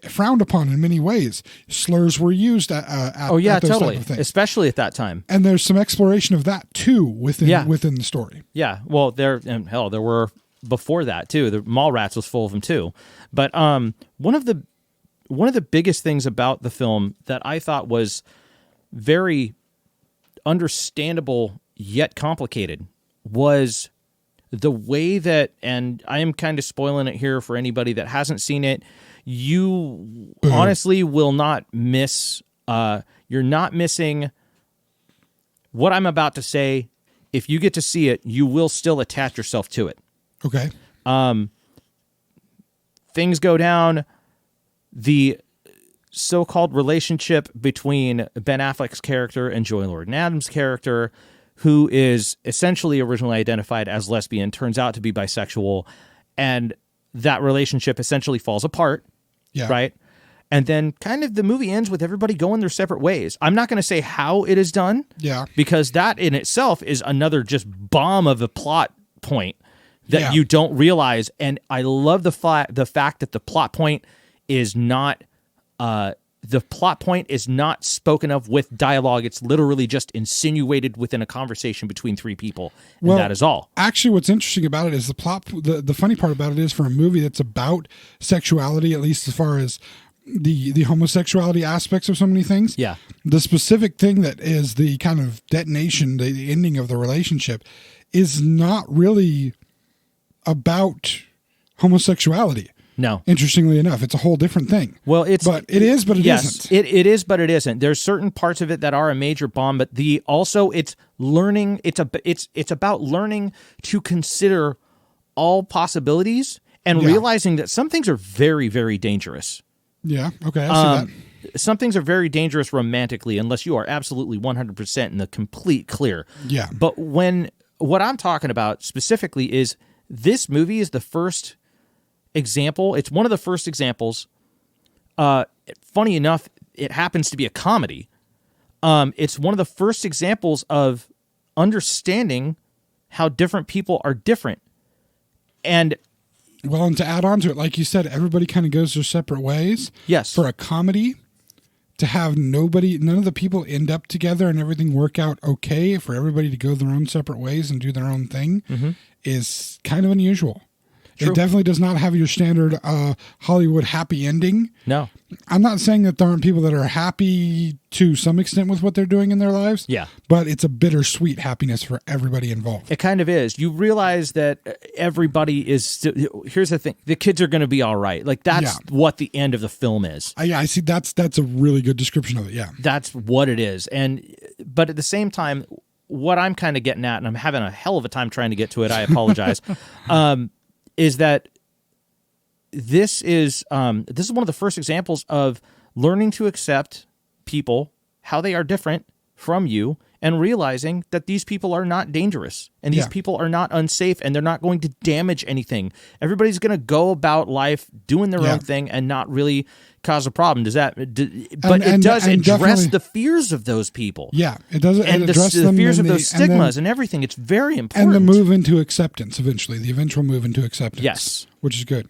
frowned upon in many ways. Slurs were used at those totally, type of things. Especially at that time. And there's some exploration of that too within the story. Yeah, well, there were before that too. The Mallrats was full of them too. But one of the biggest things about the film that I thought was very understandable yet complicated was the way that, and I am kind of spoiling it here for anybody that hasn't seen it, you honestly will not miss, you're not missing what I'm about to say. If you get to see it, you will still attach yourself to it. Okay. Things go down. The so-called relationship between Ben Affleck's character and Joy Lord-Adams' character, who is essentially originally identified as lesbian, turns out to be bisexual, and that relationship essentially falls apart, right? And then kind of the movie ends with everybody going their separate ways. I'm not going to say how it is done, because that in itself is another just bomb of a plot point that you don't realize. And I love the fact that the plot point is not spoken of with dialogue. It's literally just insinuated within a conversation between three people, and that is all. Actually, what's interesting about it is the plot. The funny part about it is, for a movie that's about sexuality, at least as far as the homosexuality aspects of so many things, the specific thing that is the kind of detonation, the ending of the relationship, is not really about homosexuality. No. Interestingly enough, it's a whole different thing. Well, it isn't. It is, but it isn't. There's certain parts of it that are a major bomb, but it's learning. It's about learning to consider all possibilities and realizing that some things are very, very dangerous. Yeah. Okay. I see that. Some things are very dangerous romantically, unless you are absolutely 100% in the complete clear. Yeah. But what I'm talking about specifically is this movie is the first example. It's one of the first examples. Funny enough, it happens to be a comedy. It's one of the first examples of understanding how different people are different. And to add on to it, like you said, everybody kind of goes their separate ways. Yes. For a comedy, to have none of the people end up together and everything work out okay, for everybody to go their own separate ways and do their own thing, is kind of unusual. True. It definitely does not have your standard Hollywood happy ending. No. I'm not saying that there aren't people that are happy to some extent with what they're doing in their lives. Yeah. But it's a bittersweet happiness for everybody involved. It kind of is. You realize that everybody is here's the thing. The kids are going to be all right. Like, that's what the end of the film is. I see. That's a really good description of it. Yeah. That's what it is. But at the same time, what I'm kind of getting at, and I'm having a hell of a time trying to get to it, I apologize, is that this is one of the first examples of learning to accept people, how they are different from you, and realizing that these people are not dangerous and these people are not unsafe and they're not going to damage anything. Everybody's going to go about life doing their own thing and not really cause a problem. Does that? But it does address the fears of those people. Yeah, it does. And the fears of those stigmas and everything. It's very important. And the move into acceptance eventually, the eventual move into acceptance. Yes. Which is good.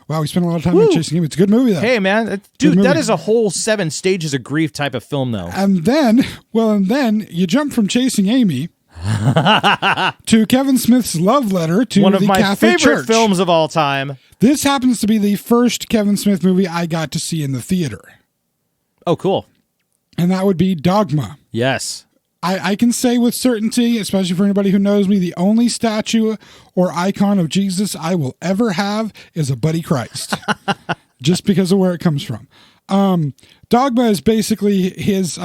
Wow, we spent a lot of time on Chasing Amy. It's a good movie, though. Hey, man. Dude, that is a whole 7 stages of grief type of film, though. And then you jump from Chasing Amy to Kevin Smith's love letter to one of my Catholic favorite Church. films of all time. This happens to be the first Kevin Smith movie I got to see in the theater. Oh, cool. And that would be Dogma. Yes. I can say with certainty, especially for anybody who knows me, the only statue or icon of Jesus I will ever have is a Buddy Christ. Just because of where it comes from. Dogma is basically his.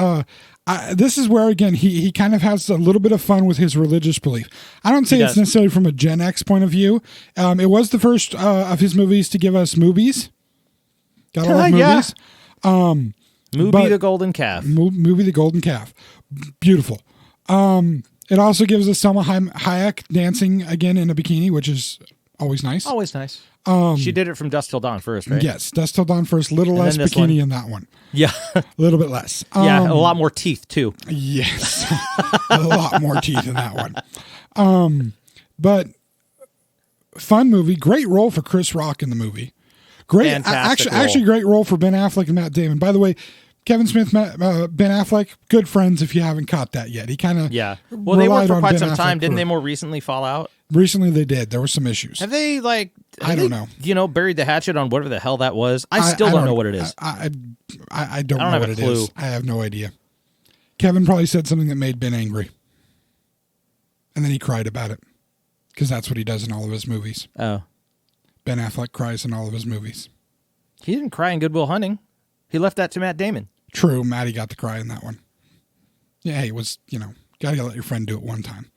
This is where again he kind of has a little bit of fun with his religious belief. I don't say it's necessarily from a Gen X point of view. It was the first of his movies to give us movies. Got a lot of movies. Movie The Golden Calf. Movie The Golden Calf. Beautiful. It also gives us Selma Hayek dancing again in a bikini, which is always nice. Always nice. She did it from Dusk Till Dawn first, right? Yes, Dusk Till Dawn first. Little less bikini in that one. Yeah. A little bit less. Yeah, a lot more teeth, too. Yes. A lot more teeth in that one. But fun movie. Great role for Chris Rock in the movie. Great. Actually, great role for Ben Affleck and Matt Damon. By the way, Kevin Smith, Ben Affleck, good friends if you haven't caught that yet. He kind of Well, they were for quite some time. Didn't they more recently fall out? Recently they did. There were some issues. Have they I don't know. Buried the hatchet on whatever the hell that was? I still don't know what it is. I don't know what it is. I have no idea. Kevin probably said something that made Ben angry. And then he cried about it. Because that's what he does in all of his movies. Oh. Ben Affleck cries in all of his movies. He didn't cry in Good Will Hunting. He left that to Matt Damon. True, Matty got to cry in that one. Yeah, it was, gotta let your friend do it one time.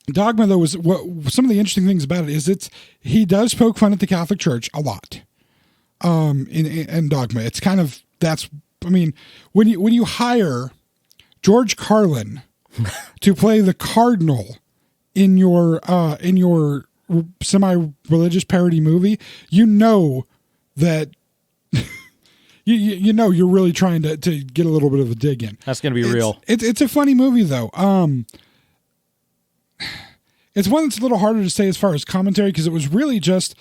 Dogma, though, was some of the interesting things about it is he does poke fun at the Catholic Church a lot. In Dogma, it's kind of when you hire George Carlin to play the cardinal in your semi-religious parody movie, that. You're really trying to get a little bit of a dig in. That's going to be real. It's a funny movie though. It's one that's a little harder to say as far as commentary because it was really just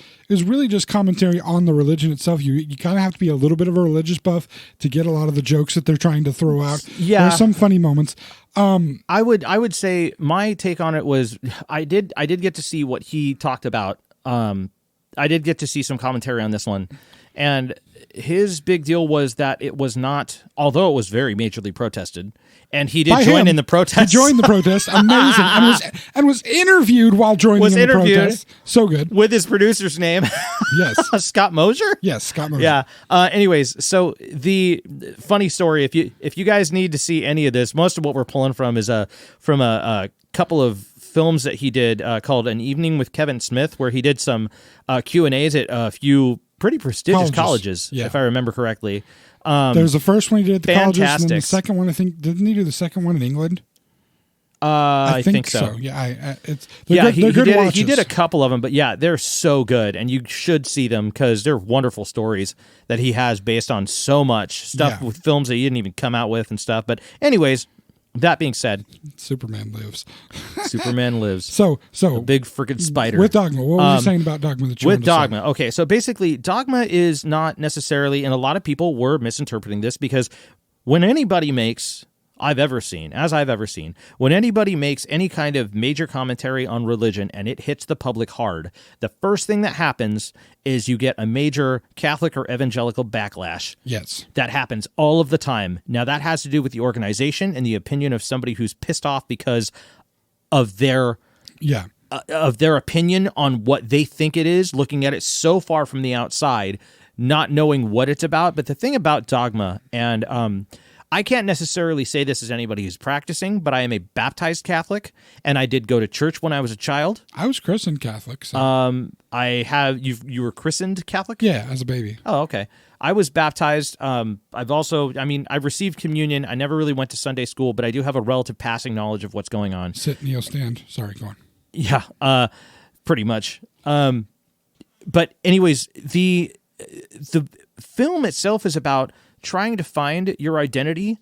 commentary on the religion itself. You kind of have to be a little bit of a religious buff to get a lot of the jokes that they're trying to throw out. Yeah, there's some funny moments. I would say my take on it was I did get to see what he talked about. I did get to see some commentary on this one, and his big deal was that it was not, although it was very majorly protested, and he did join in the protest. He joined the protest, amazing, and was interviewed while joining the protest. So good with his producer's name. Yes, Scott Mosier. Yes, Scott Mosier. Yeah. Anyways, so the funny story, if you guys need to see any of this, most of what we're pulling from is from a couple of films that he did called An Evening with Kevin Smith, where he did some Q&As at a few pretty prestigious colleges, if I remember correctly. There was the first one he did at the colleges, and then the second one, I think, didn't he do the second one in England? I think so. Yeah, he did a couple of them, but yeah, they're so good, and you should see them because they're wonderful stories that he has based on so much stuff with films that he didn't even come out with and stuff. But anyways, that being said, Superman lives. Superman lives. So a big freaking spider. With Dogma, what were you saying about Dogma? With Dogma, okay. So basically, Dogma is not necessarily, and a lot of people were misinterpreting this because when anybody makes, I've ever seen, when anybody makes any kind of major commentary on religion and it hits the public hard, the first thing that happens is you get a major Catholic or evangelical backlash. Yes. That happens all of the time. Now, that has to do with the organization and the opinion of somebody who's pissed off because of their opinion on what they think it is, looking at it so far from the outside, not knowing what it's about. But the thing about Dogma, and I can't necessarily say this as anybody who's practicing, but I am a baptized Catholic, and I did go to church when I was a child. I was christened Catholic. So. You were christened Catholic? Yeah, as a baby. Oh, okay. I was baptized. I've received communion. I never really went to Sunday school, but I do have a relative passing knowledge of what's going on. Sit, kneel, stand. Sorry, go on. Yeah, pretty much. But anyways, the film itself is about trying to find your identity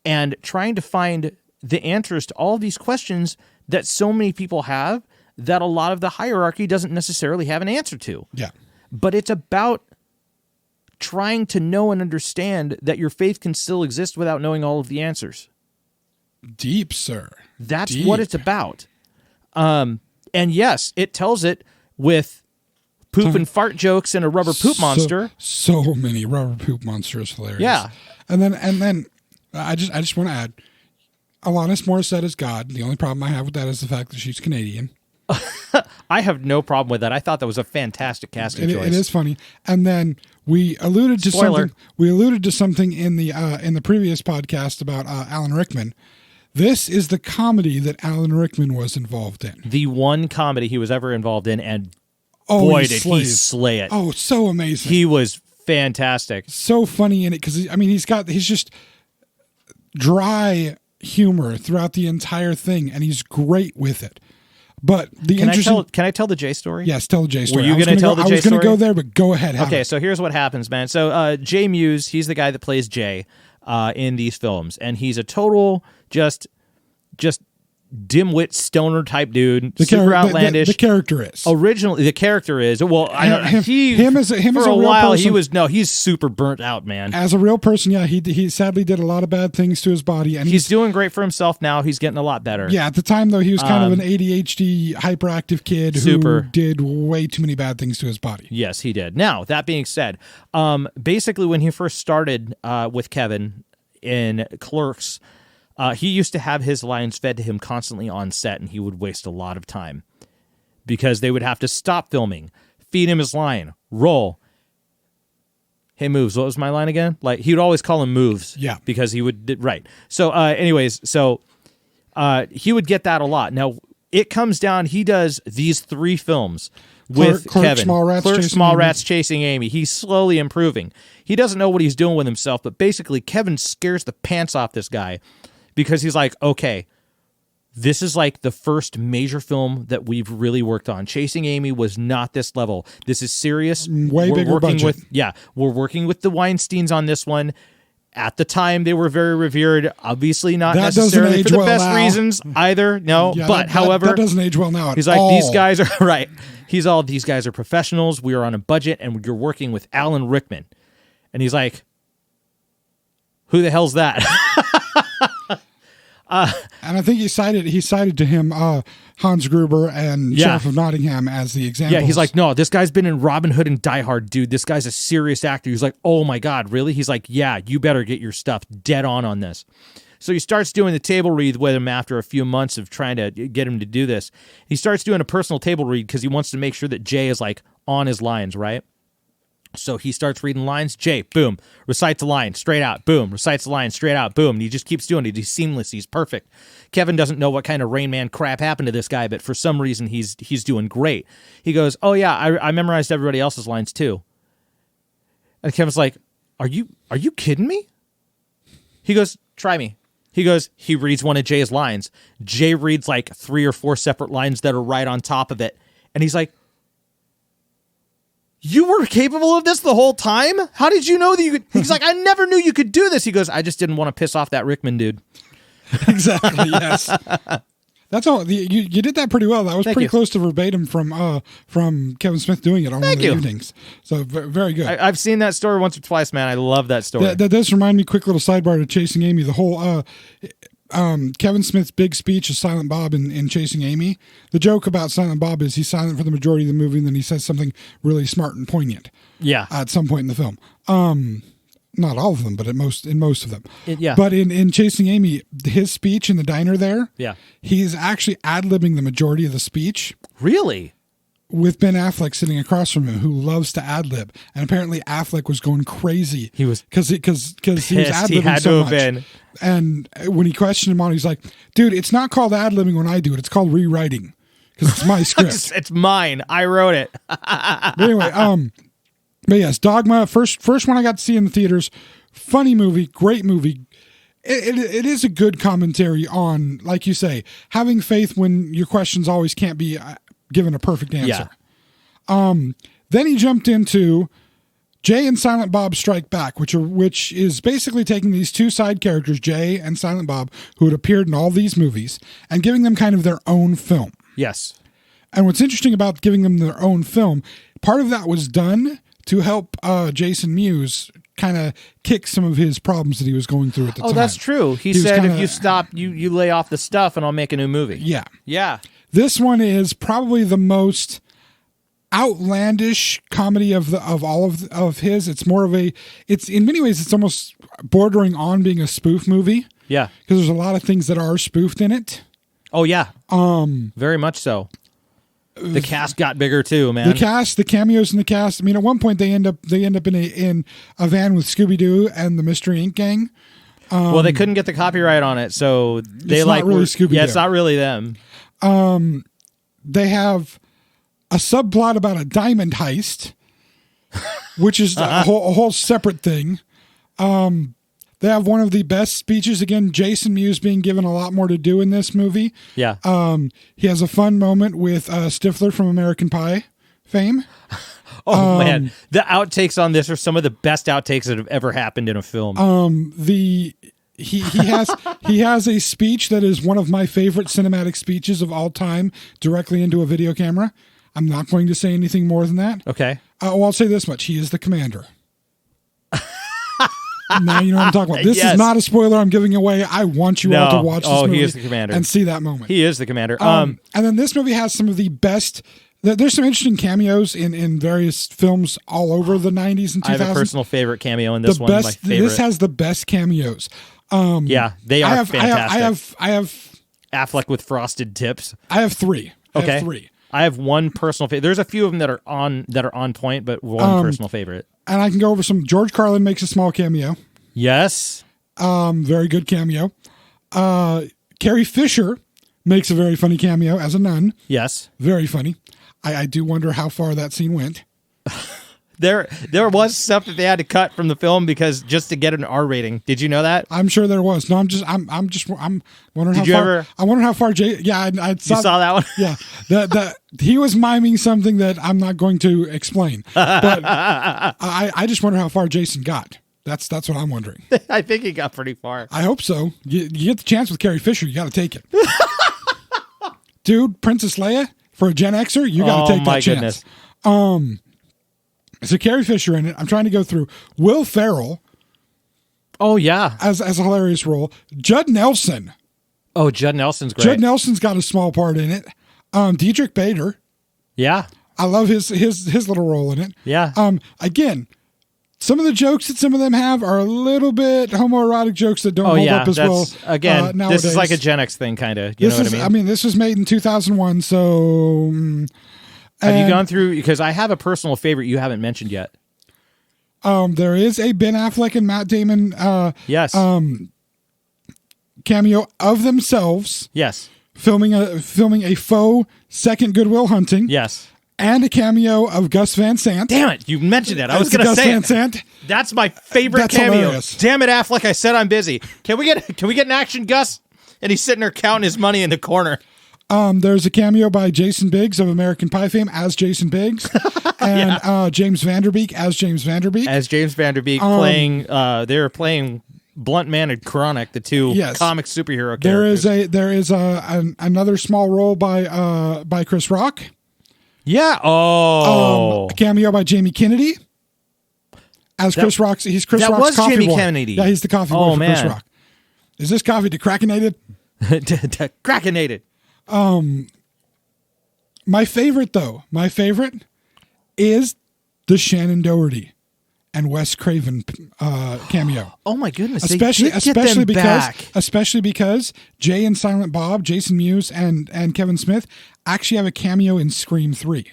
and trying to find the answers to all of these questions that so many people have that a lot of the hierarchy doesn't necessarily have an answer to. Yeah. But it's about trying to know and understand that your faith can still exist without knowing all of the answers. Deep, sir. That's what it's about. And yes, it tells it with poop and fart jokes and a rubber poop monster. So many rubber poop monsters, hilarious. Yeah. And then I just want to add, Alanis Morissette is God. The only problem I have with that is the fact that she's Canadian. I have no problem with that. I thought that was a fantastic casting choice. It is funny. And then we alluded to Spoiler. something. We alluded to something in the previous podcast about Alan Rickman. This is the comedy that Alan Rickman was involved in. The one comedy he was ever involved in, and boy, did he slay it. Oh, so amazing. He was fantastic. So funny in it because, he's just dry humor throughout the entire thing, and he's great with it. But can I tell the Jay story? Yes, tell the Jay story. Were you going to tell the Jay story? I was going to go there, but go ahead. Okay, so here's what happens, man. So Jay Muse, he's the guy that plays Jay in these films, and he's a total just dimwit stoner type dude, super outlandish. The character is originally. The character is for a while person, he's super burnt out, man. As a real person, yeah, he sadly did a lot of bad things to his body, and he's doing great for himself now. He's getting a lot better. Yeah, at the time though, he was kind of an ADHD hyperactive kid who did way too many bad things to his body. Yes, he did. Now that being said, basically when he first started with Kevin in Clerks. He used to have his lines fed to him constantly on set, and he would waste a lot of time because they would have to stop filming, feed him his line, roll. Hey, Moves, what was my line again? Like, he would always call him Moves. Yeah. Because he would, right. So, he would get that a lot. Now, it comes down, he does these 3 films with Kevin. Mallrats Chasing Amy. He's slowly improving. He doesn't know what he's doing with himself, but basically, Kevin scares the pants off this guy. Because he's like, okay, this is like the first major film that we've really worked on. Chasing Amy was not this level. This is serious. We're bigger budget. We're working with the Weinsteins on this one. At the time, they were very revered. Obviously, not necessarily for the best reasons either. No, yeah, but however, that doesn't age well now. He's like, these guys are right. These guys are professionals. We are on a budget, and you're working with Alan Rickman. And he's like, who the hell's that? And I think he cited to him Hans Gruber and Sheriff of Nottingham as the examples. Yeah, he's like, no, this guy's been in Robin Hood and Die Hard, dude. This guy's a serious actor. He's like, oh my God, really? He's like, yeah, you better get your stuff dead on this. So he starts doing the table read with him after a few months of trying to get him to do this. He starts doing a personal table read because he wants to make sure that Jay is like on his lines, right? So he starts reading lines. Jay, boom, recites a line straight out. Boom, recites a line straight out. Boom, and he just keeps doing it. He's seamless. He's perfect. Kevin doesn't know what kind of Rain Man crap happened to this guy, but for some reason he's doing great. He goes, "Oh yeah, I memorized everybody else's lines too." And Kevin's like, "Are you kidding me?" He goes, "Try me." He goes, he reads one of Jay's lines. Jay reads like 3 or 4 separate lines that are right on top of it, and he's like, "You were capable of this the whole time? How did you know that you could?" He's like, "I never knew you could do this." He goes, "I just didn't want to piss off that Rickman dude." Exactly. Yes. That's all. You did that pretty well. That was pretty close to verbatim from Kevin Smith doing it on one of the evenings. So very good. I've seen that story once or twice, man. I love that story. That does remind me. Quick little sidebar to Chasing Amy. The whole Kevin Smith's big speech is Silent Bob in Chasing Amy. The joke about Silent Bob is he's silent for the majority of the movie, and then he says something really smart and poignant. Yeah. At some point in the film. Not all of them, but in most of them. Yeah. But in Chasing Amy, his speech in the diner there, yeah, he's actually ad-libbing the majority of the speech. Really? With Ben Affleck sitting across from him, who loves to ad-lib. And apparently Affleck was going crazy. He was because he was ad-libbing so much. Been. And when he questioned him on it, he's like, "Dude, it's not called ad-libbing when I do it. It's called rewriting because it's my script. It's mine. I wrote it." But anyway, but yes, Dogma, first one I got to see in the theaters. Funny movie, great movie. It is a good commentary on, like you say, having faith when your questions always can't be given a perfect answer. Yeah. Then he jumped into Jay and Silent Bob Strike Back, which is basically taking these 2 side characters, Jay and Silent Bob, who had appeared in all these movies, and giving them kind of their own film. Yes. And what's interesting about giving them their own film, part of that was done to help Jason Mewes kind of kick some of his problems that he was going through at the time. Oh, that's true. He said, if you stop, you lay off the stuff and I'll make a new movie. Yeah. Yeah. This one is probably the most outlandish comedy of all of his. It's more of it's in many ways, it's almost bordering on being a spoof movie. Yeah. Because there's a lot of things that are spoofed in it. Oh, yeah. Very much so. The cast got bigger too, man. The cameos in the cast. I mean, at one point they end up in a van with Scooby Doo and the Mystery Inc. gang. Well, they couldn't get the copyright on it, so they it's not really Scooby-Doo. Yeah, it's not really them. They have a subplot about a diamond heist, which is a whole separate thing. They have one of the best speeches. Again, Jason Mewes being given a lot more to do in this movie. Yeah. He has a fun moment with Stifler from American Pie fame. Oh man, the outtakes on this are some of the best outtakes that have ever happened in a film. He has a speech that is one of my favorite cinematic speeches of all time, directly into a video camera. I'm not going to say anything more than that. Okay. I'll say this much: he is the commander. Now you know what I'm talking about. This Yes. is not a spoiler I'm giving away. I want you all to watch this movie he is the commander. and see that moment. He is the commander. And then this movie has some of the best. There's some interesting cameos in various films all over the 90s and 2000s. I have a personal favorite cameo in this one. My favorite. This has the best cameos. Yeah, they are fantastic. I have Affleck with frosted tips. I have three. Okay. Three. I have one personal favorite. There's a few of them that are on point, but one personal favorite. And I can go over some. George Carlin makes a small cameo. Yes. Very good cameo. Carrie Fisher makes a very funny cameo as a nun. Yes. Very funny. I do wonder how far that scene went. There was stuff that they had to cut from the film because just to get an R rating. Did you know that? I'm sure there was. No, I'm wondering how far. I wonder how far Jay. Yeah, I saw. You saw that one? Yeah, he was miming something that I'm not going to explain. But I just wonder how far Jason got. That's what I'm wondering. I think he got pretty far. I hope so. You get the chance with Carrie Fisher, you got to take it. Dude, Princess Leia for a Gen Xer, you got to take that chance. Goodness. So Carrie Fisher in it. I'm trying to go through. Will Ferrell. Oh yeah, as a hilarious role. Judd Nelson. Oh, Judd Nelson's great. Judd Nelson's got a small part in it. Diedrich Bader. Yeah, I love his little role in it. Yeah. Again, some of the jokes that some of them have are a little bit homoerotic jokes that don't hold up as well. Again, nowadays. This is like a Gen X thing, kind of. You know what I mean? This was made in 2001, so. Have you gone through? Because I have a personal favorite you haven't mentioned yet. There is a Ben Affleck and Matt Damon. Yes. Cameo of themselves. Yes. Filming a faux second Goodwill Hunting. Yes. And a cameo of Gus Van Sant. Damn it! You mentioned it. I was going to say Gus Van Sant. That's my favorite That's cameo. hilarious. Damn it, Affleck! I said I'm busy. Can we get an action, Gus? And he's sitting there counting his money in the corner. There's a cameo by Jason Biggs of American Pie fame as Jason Biggs, and James Vanderbeek as James Vanderbeek. As James Vanderbeek playing, they're playing Blunt Man and Chronic, the two comic superhero characters. There is another small role by Chris Rock. Yeah. Oh. A cameo by Jamie Kennedy as Chris Rock's. He's Chris Rock's was coffee Jamie boy. Kennedy. Yeah, he's the coffee boy for Chris Rock. Is this coffee decrackinated? Decrackinated. My favorite is the Shannon Doherty and Wes Craven cameo. Oh my goodness! Especially because Jay and Silent Bob, Jason Mewes, and Kevin Smith actually have a cameo in Scream 3.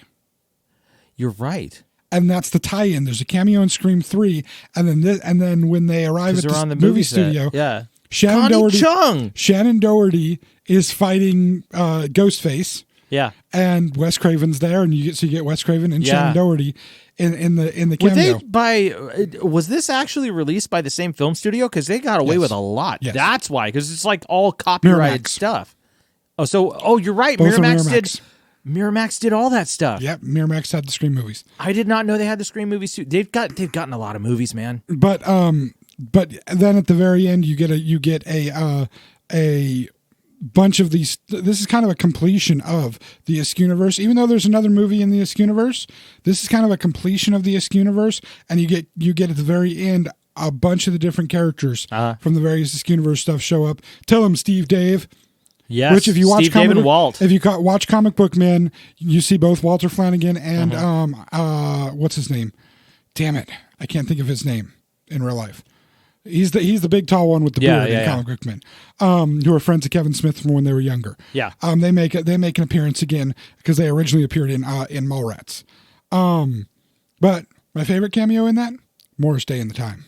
You're right. And that's the tie-in. There's a cameo in Scream 3, and then when they arrive at the movie studio, Shannon Doherty is fighting Ghostface. Yeah. And Wes Craven's there, and you get Wes Craven and Shannon Doherty in the cameo. Was this actually released by the same film studio? Because they got away with a lot. Yes. That's why. Because it's like all copyrighted stuff. Oh, you're right. Miramax did all that stuff. Yep, Miramax had the Scream movies. I did not know they had the Scream movies too. They've gotten a lot of movies, man. But then at the very end, you get a bunch of these. This is kind of a completion of the Askewniverse. Even though there's another movie in the Askewniverse, this is kind of a completion of the Askewniverse, and you get at the very end a bunch of the different characters from the various Askewniverse stuff show up. Tell him, Steve Dave. Yes, which if you watch Steve Dave and Walt. If you watch Comic Book Men, you see both Walter Flanagan and what's his name? Damn it, I can't think of his name in real life. He's the big tall one with the beard in Comic Book Men, who are friends of Kevin Smith from when they were younger. Yeah. They make an appearance again because they originally appeared in Mallrats. But my favorite cameo in that, Morris Day and the Time.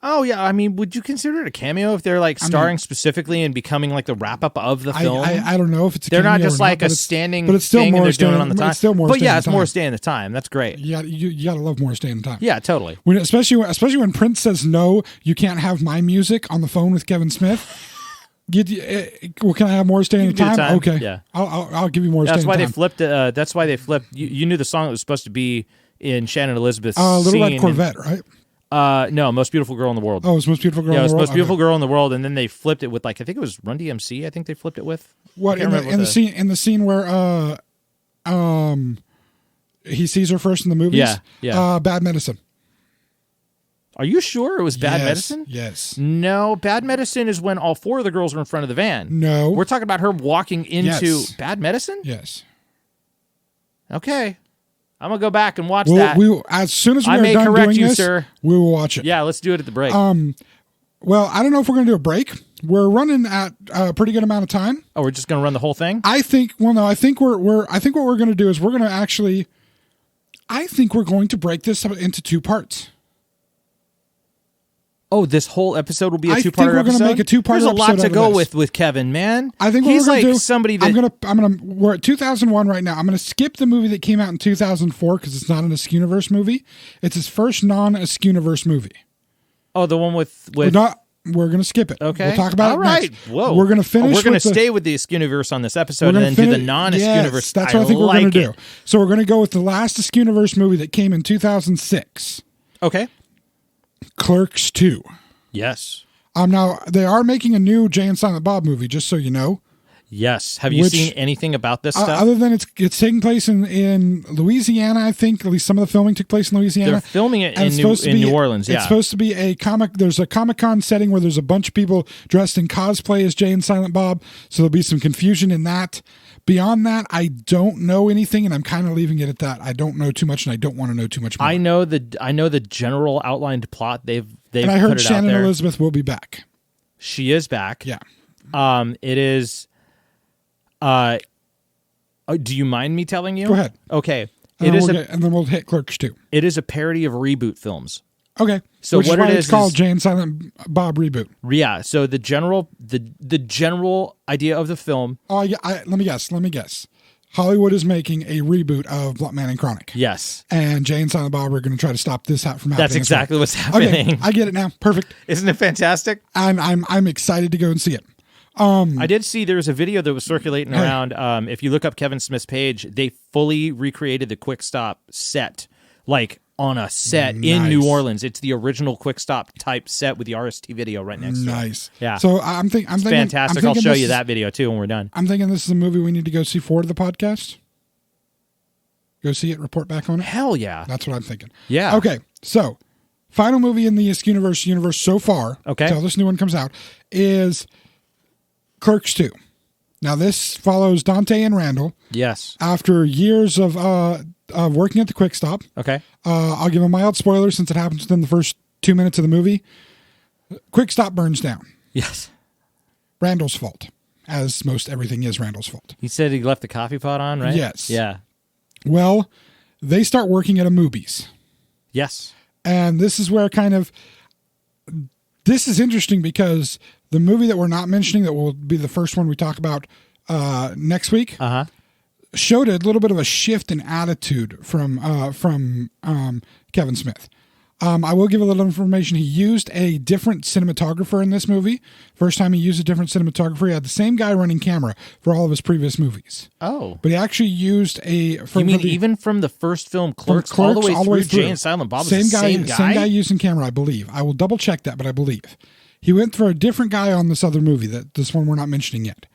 Oh yeah, I mean, would you consider it a cameo if they're like starring specifically and becoming like the wrap up of the film? I don't know if it's a they're cameo not just or like not, a standing, but it's still thing Morris and they're doing Day, it on the time. It's still Morris but Day yeah, and it's the Morris Time. Day in the Time. That's great. You gotta love Morris Day and the Time. Yeah, totally. Especially when Prince says no, you can't have my music on the phone with Kevin Smith. Well, can I have Morris Day and the Time? Okay, yeah. I'll give you Morris Day and the Time. That's why they flipped. You knew the song that was supposed to be in Shannon Elizabeth's Little Red Corvette, right? No, Most Beautiful Girl in the World. Oh, it's Most Beautiful Girl in the World? Yeah, it was Most Beautiful Girl in the World, and then they flipped it with, like, I think it was Run DMC, I think they flipped it with. What, in the scene where he sees her first in the movies? Yeah. Bad Medicine. Are you sure it was Bad Medicine? Yes. No, Bad Medicine is when all four of the girls are in front of the van. No. We're talking about her walking into Bad Medicine? Yes. Okay. I'm going to go back and watch that. As soon as we're may done correct doing you, this, sir. we will watch it. Yeah, let's do it at the break. Well, I don't know if we're going to do a break. We're running at a pretty good amount of time. Oh, we're just going to run the whole thing? I think what we're going to do is we're going to actually, I think we're going to break this up into two parts. Oh, this whole episode will be a two-parter episode? I think we're going to make a two-part episode. There's a lot to go this. with Kevin, man. I think what he's we're going to like do, somebody that we're at 2001 right now. I'm going to skip the movie that came out in 2004 because it's not an Askewniverse movie. It's his first non-Askewniverse movie. Oh, the one with We're going to skip it. Okay. We'll talk about it next. Whoa. We're going to finish. We're going to stay with the Askewniverse on this episode and then do the non-Askewniverse. Yes, that's what I think we're going to do. So we're going to go with the last Askewniverse movie that came in 2006. Okay. Clerks 2. Yes. Now they are making a new Jay and Silent Bob movie, just so you know. Yes. Have you seen anything about this stuff? Other than it's taking place in Louisiana, I think. At least some of the filming took place in Louisiana. They're filming it in New Orleans, yeah. It's supposed to be there's a Comic-Con setting where there's a bunch of people dressed in cosplay as Jay and Silent Bob, so there'll be some confusion in that. Beyond that, I don't know anything, and I'm kind of leaving it at that. I don't know too much, and I don't want to know too much more. I know the general outlined plot. They've and I heard put it Shannon out there. Elizabeth will be back. She is back. Yeah. It is. Do you mind me telling you? Go ahead. Okay. And then we'll hit Clerks 2. It is a parody of reboot films. Okay. So Which what is why it it's called Jay and Silent Bob Reboot. Yeah. So the general idea of the film. Oh, yeah. Let me guess. Hollywood is making a reboot of Bluntman and Chronic. Yes. And Jay and Silent Bob are going to try to stop this from happening. That's exactly what's happening. Okay, I get it now. Perfect. Isn't it fantastic? I'm excited to go and see it. I did see there was a video that was circulating around. If you look up Kevin Smith's page, they fully recreated the Quick Stop set, like on a set in New Orleans. It's the original Quick Stop type set with the RST video right next to it. Nice. Yeah. So I'm thinking fantastic. I'll show you that video too when we're done. I'm thinking this is a movie we need to go see for the podcast. Go see it, report back on it. Hell yeah. That's what I'm thinking. Yeah. Okay. So final movie in the Askewniverse universe so far, until this new one comes out, is Clerks 2. Now this follows Dante and Randall. Yes. After years of working at the Quick Stop. Okay. I'll give a mild spoiler since it happens within the first 2 minutes of the movie. Quick Stop burns down. Yes. Randall's fault, as most everything is Randall's fault. He said he left the coffee pot on, right? Yes. Yeah. Well, they start working at a Movies. Yes. And this is where this is interesting because the movie that we're not mentioning, that will be the first one we talk about next week, showed a little bit of a shift in attitude from Kevin Smith. I will give a little information. He used a different cinematographer in this movie. First time he used a different cinematographer. He had the same guy running camera for all of his previous movies. Oh. But he actually used even from the first film, Clerks all the way through Jay and Silent Bob, same guy using camera, I believe. I will double check that, but I believe. He went for a different guy on this other movie, this one we're not mentioning yet.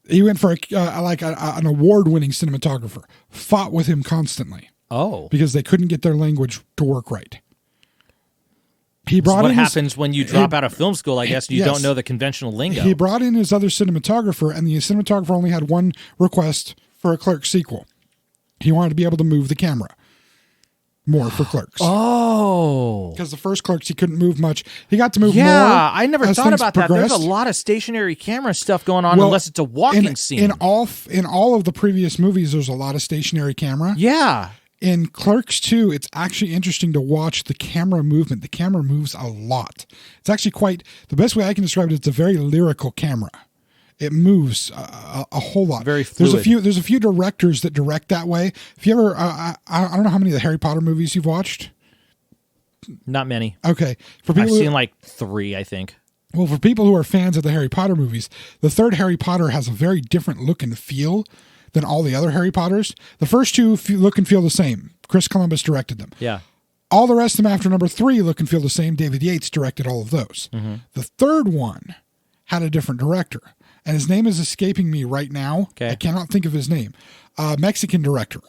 He went for an award-winning cinematographer. Fought with him constantly. Oh. Because they couldn't get their language to work right. What happens when you drop out of film school, I guess, you don't know the conventional lingo. He brought in his other cinematographer, and the cinematographer only had one request for a Clerks sequel. He wanted to be able to move the camera. more for Clerks. Oh. Because the first Clerks, he couldn't move much. He got to move more. Yeah, I never as thought things about that. There's a progressed. lot of stationary camera stuff going on Well, unless it's a walking scene. In all of the previous movies, there's a lot of stationary camera. Yeah. In Clerks 2, it's actually interesting to watch the camera movement. The camera moves a lot. It's actually the best way I can describe it, it's a very lyrical camera. It moves a whole lot. Very fluid. There's a few directors that direct that way. If you ever, I don't know how many of the Harry Potter movies you've watched. Not many. Okay. I've seen like 3, I think. Well, for people who are fans of the Harry Potter movies, the third Harry Potter has a very different look and feel than all the other Harry Potters. The first 2 look and feel the same. Chris Columbus directed them. Yeah. All the rest of them after number 3 look and feel the same. David Yates directed all of those. Mm-hmm. The third one had a different director, and his name is escaping me right now. Okay. I cannot think of his name. Mexican director.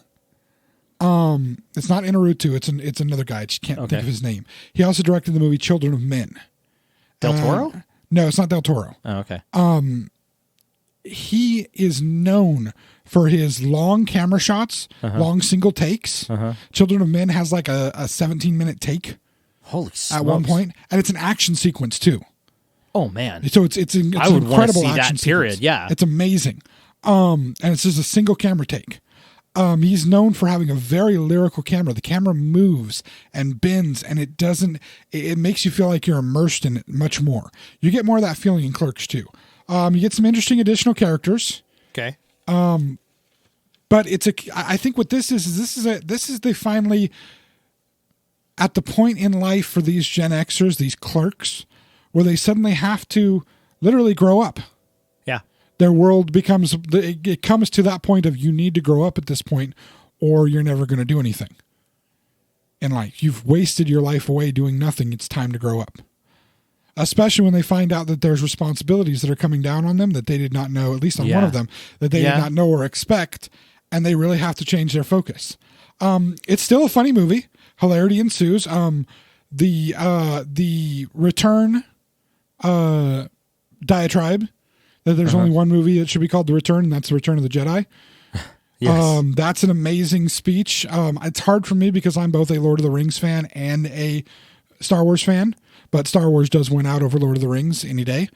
It's not Inarritu. It's another guy. I just can't think of his name. He also directed the movie Children of Men. Del Toro? No, it's not Del Toro. Oh, okay. He is known for his long camera shots, long single takes. Children of Men has like a 17-minute take Holy smokes. at one point, and it's an action sequence too. Oh, man. So it's an I would wanna incredible see that action period, sequence. yeah. It's amazing. And it's just a single camera take. He's known for having a very lyrical camera. The camera moves and bends, and it makes you feel like you're immersed in it much more. You get more of that feeling in Clerks too. You get some interesting additional characters. Okay. But I think what this is they finally at the point in life for these Gen Xers, these clerks, where they suddenly have to literally grow up. Yeah. Their world it comes to that point of you need to grow up at this point or you're never going to do anything in life. You've wasted your life away doing nothing. It's time to grow up. Especially when they find out that there's responsibilities that are coming down on them that they did not know, at least on one of them, that they did not know or expect, and they really have to change their focus. It's still a funny movie. Hilarity ensues. The return diatribe that there's only one movie that should be called The Return, and that's The Return of the Jedi. Yes. That's an amazing speech. It's hard for me because I'm both a Lord of the Rings fan and a Star Wars fan, but Star Wars does win out over Lord of the Rings any day.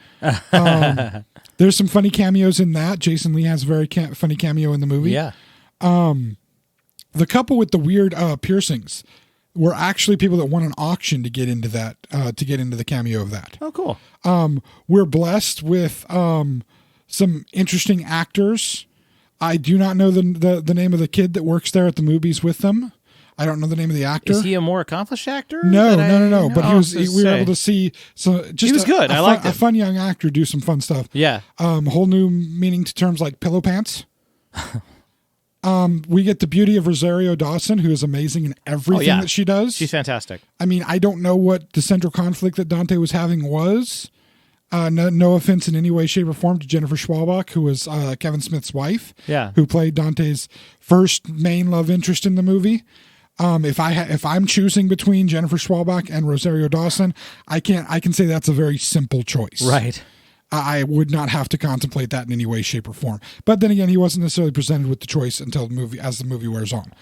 There's some funny cameos in that. Jason Lee has a very funny cameo in the movie. Yeah. The couple with the weird piercings were actually people that won an auction to get into that, to get into the cameo of that. Oh, cool. We're blessed with some interesting actors. I do not know the name of the kid that works there at the movies with them. I don't know the name of the actor. Is he a more accomplished actor? No. But we were able to see. So just he was good. I liked him. A fun young actor do some fun stuff. Yeah. Whole new meaning to terms like pillow pants. We get the beauty of Rosario Dawson, who is amazing in everything that she does. She's fantastic. I mean, I don't know what the central conflict that Dante was having was. No offense in any way, shape, or form to Jennifer Schwalbach, who was Kevin Smith's wife, who played Dante's first main love interest in the movie. If I'm choosing between Jennifer Schwalbach and Rosario Dawson, I can say that's a very simple choice. Right. I would not have to contemplate that in any way, shape, or form. But then again, he wasn't necessarily presented with the choice until as the movie wears on.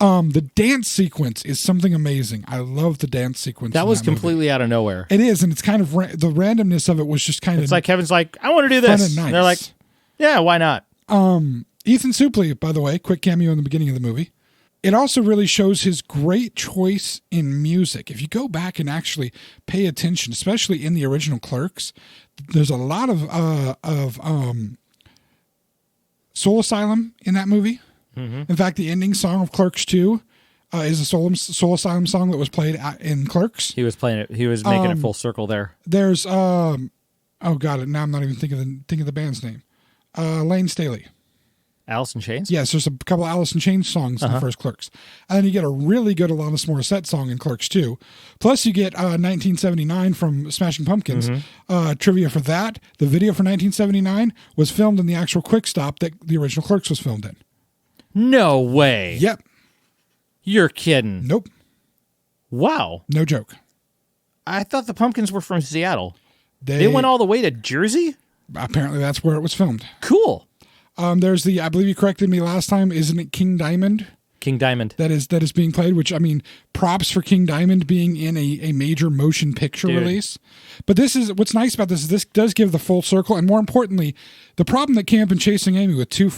The dance sequence is something amazing. I love the dance sequence. That was completely out of nowhere. It is, and it's kind of the randomness of it was just kind of. It's like Kevin's like, I want to do this. Fun and nice. And they're like, yeah, why not? Ethan Suplee, by the way, quick cameo in the beginning of the movie. It also really shows his great choice in music. If you go back and actually pay attention, especially in the original Clerks, there's a lot of Soul Asylum in that movie. Mm-hmm. In fact, the ending song of Clerks 2 is a Soul Asylum song that was played in Clerks. He was playing it. He was making it full circle there. There's now I'm not even thinking of the band's name. Lane Staley. Alice in Chains? Yes, there's a couple of Alice in Chains songs in the first Clerks. And then you get a really good Alanis Morissette song in Clerks 2. Plus you get 1979 from Smashing Pumpkins. Trivia for that, the video for 1979 was filmed in the actual Quick Stop that the original Clerks was filmed in. No way. Yep. You're kidding. Nope. Wow. No joke. I thought the Pumpkins were from Seattle. They went all the way to Jersey? Apparently that's where it was filmed. Cool. There's I believe you corrected me last time, isn't it King Diamond? King Diamond. that is being played, which, I mean, props for King Diamond being in a major motion picture release. But this is what's nice about this is this does give the full circle, and more importantly, the problem that came up in Chasing Amy with two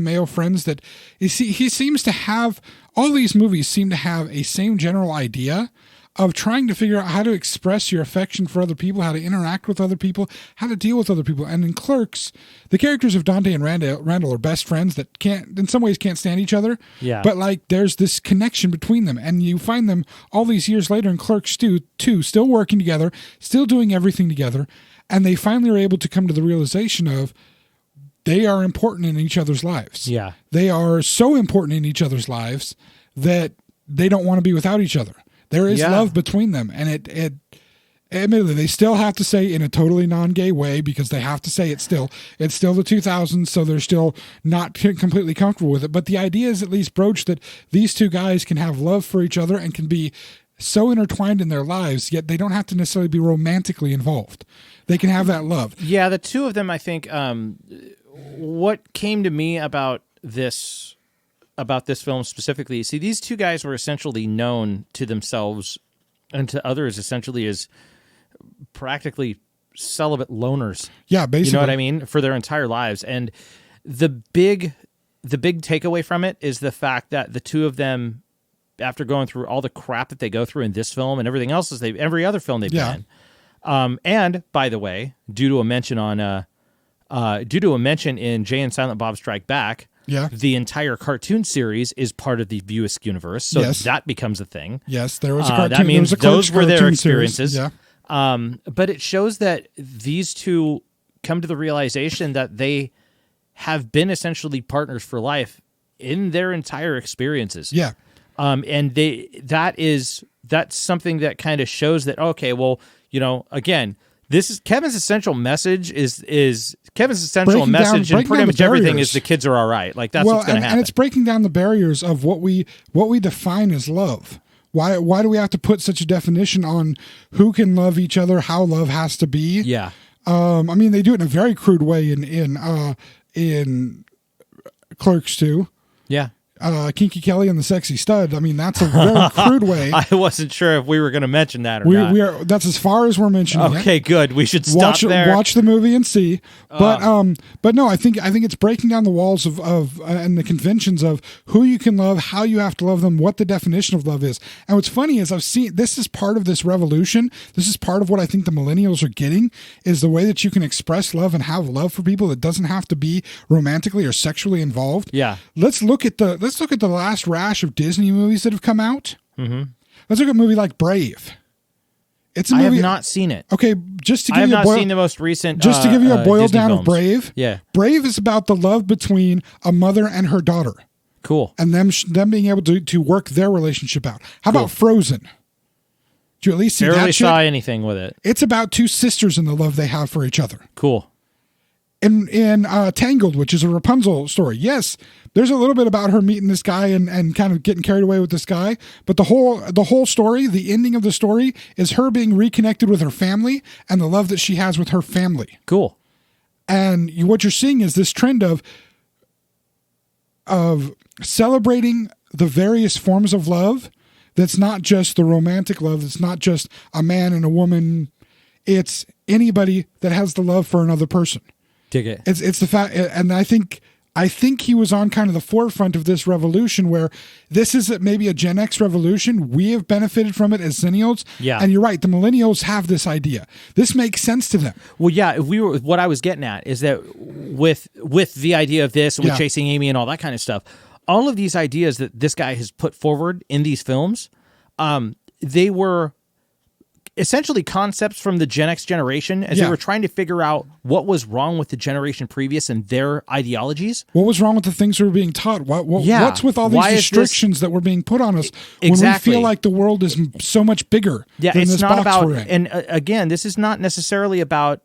male friends, that he seems to have, all these movies seem to have a same general idea of trying to figure out how to express your affection for other people, how to interact with other people, how to deal with other people. And in Clerks, the characters of Dante and Randall are best friends that in some ways can't stand each other. Yeah. But like there's this connection between them, and you find them all these years later in Clerks 2, still working together, still doing everything together. And they finally are able to come to the realization of they are important in each other's lives. Yeah. They are so important in each other's lives that they don't want to be without each other. There is love between them, and it admittedly, they still have to say in a totally non-gay way, because they have to say it's still the 2000s, so they're still not completely comfortable with it. But the idea is at least broached that these two guys can have love for each other and can be so intertwined in their lives, yet they don't have to necessarily be romantically involved. They can have that love. Yeah, the two of them, I think, what came to me about this film specifically, see, these two guys were essentially known to themselves and to others essentially as practically celibate loners. Yeah, basically. You know what I mean? For their entire lives. And the big takeaway from it is the fact that the two of them, after going through all the crap that they go through in this film and everything else, every other film they've been in. And by the way, due to a mention in Jay and Silent Bob Strike Back, the entire cartoon series is part of the Askewniverse, so that becomes a thing. Yes, there was a cartoon. That means those were their experiences. Series. But it shows that these two come to the realization that they have been essentially partners for life in their entire experiences. Yeah. And that's something that kind of shows that, okay, well, you know, again, this is Kevin's essential message is Kevin's essential message, and pretty much everything is the kids are all right. Like that's what's going to happen. And it's breaking down the barriers of what we define as love. Why do we have to put such a definition on who can love each other, how love has to be? Yeah. I mean, they do it in a very crude way in Clerks 2. Yeah. Kinky Kelly and the Sexy Stud. I mean, that's a very crude way. I wasn't sure if we were going to mention that or not. That's as far as we're mentioning. Okay, good. We should stop there. Watch the movie and see. But no, I think it's breaking down the walls of and the conventions of who you can love, how you have to love them, what the definition of love is. And what's funny is I've seen this is part of this revolution. This is part of what I think the millennials are getting, is the way that you can express love and have love for people that doesn't have to be romantically or sexually involved. Yeah. Let's look at the last rash of Disney movies that have come out. Mm-hmm. Let's look at a movie like Brave. It's a movie. I have not seen it. Okay, just to give I have you not seen the most recent. Just to give you a boiled Disney down films. of Brave. Yeah. Brave is about the love between a mother and her daughter. Cool. And them being able to work their relationship out. How about Frozen? Did you at least see Barely that shit? saw anything with it. It's about two sisters and the love they have for each other. Cool. In Tangled, which is a Rapunzel story, yes, there's a little bit about her meeting this guy and kind of getting carried away with this guy, but the whole story, the ending of the story, is her being reconnected with her family and the love that she has with her family. Cool. And what you're seeing is this trend of celebrating the various forms of love. That's not just the romantic love. It's not just a man and a woman. It's anybody that has the love for another person. Dig it. It's the fact, and I think he was on kind of the forefront of this revolution, where this is maybe a Gen X revolution. We have benefited from it as Xennials. Yeah. And you're right, the millennials have this idea. This makes sense to them. Well, yeah, what I was getting at is that with the idea of this, with Chasing Amy and all that kind of stuff, all of these ideas that this guy has put forward in these films, they were essentially concepts from the Gen X generation as they were trying to figure out what was wrong with the generation previous and their ideologies. What was wrong with the things we were being taught? What's with all these restrictions that were being put on us when we feel like the world is so much bigger than this box we're in? And again, this is not necessarily about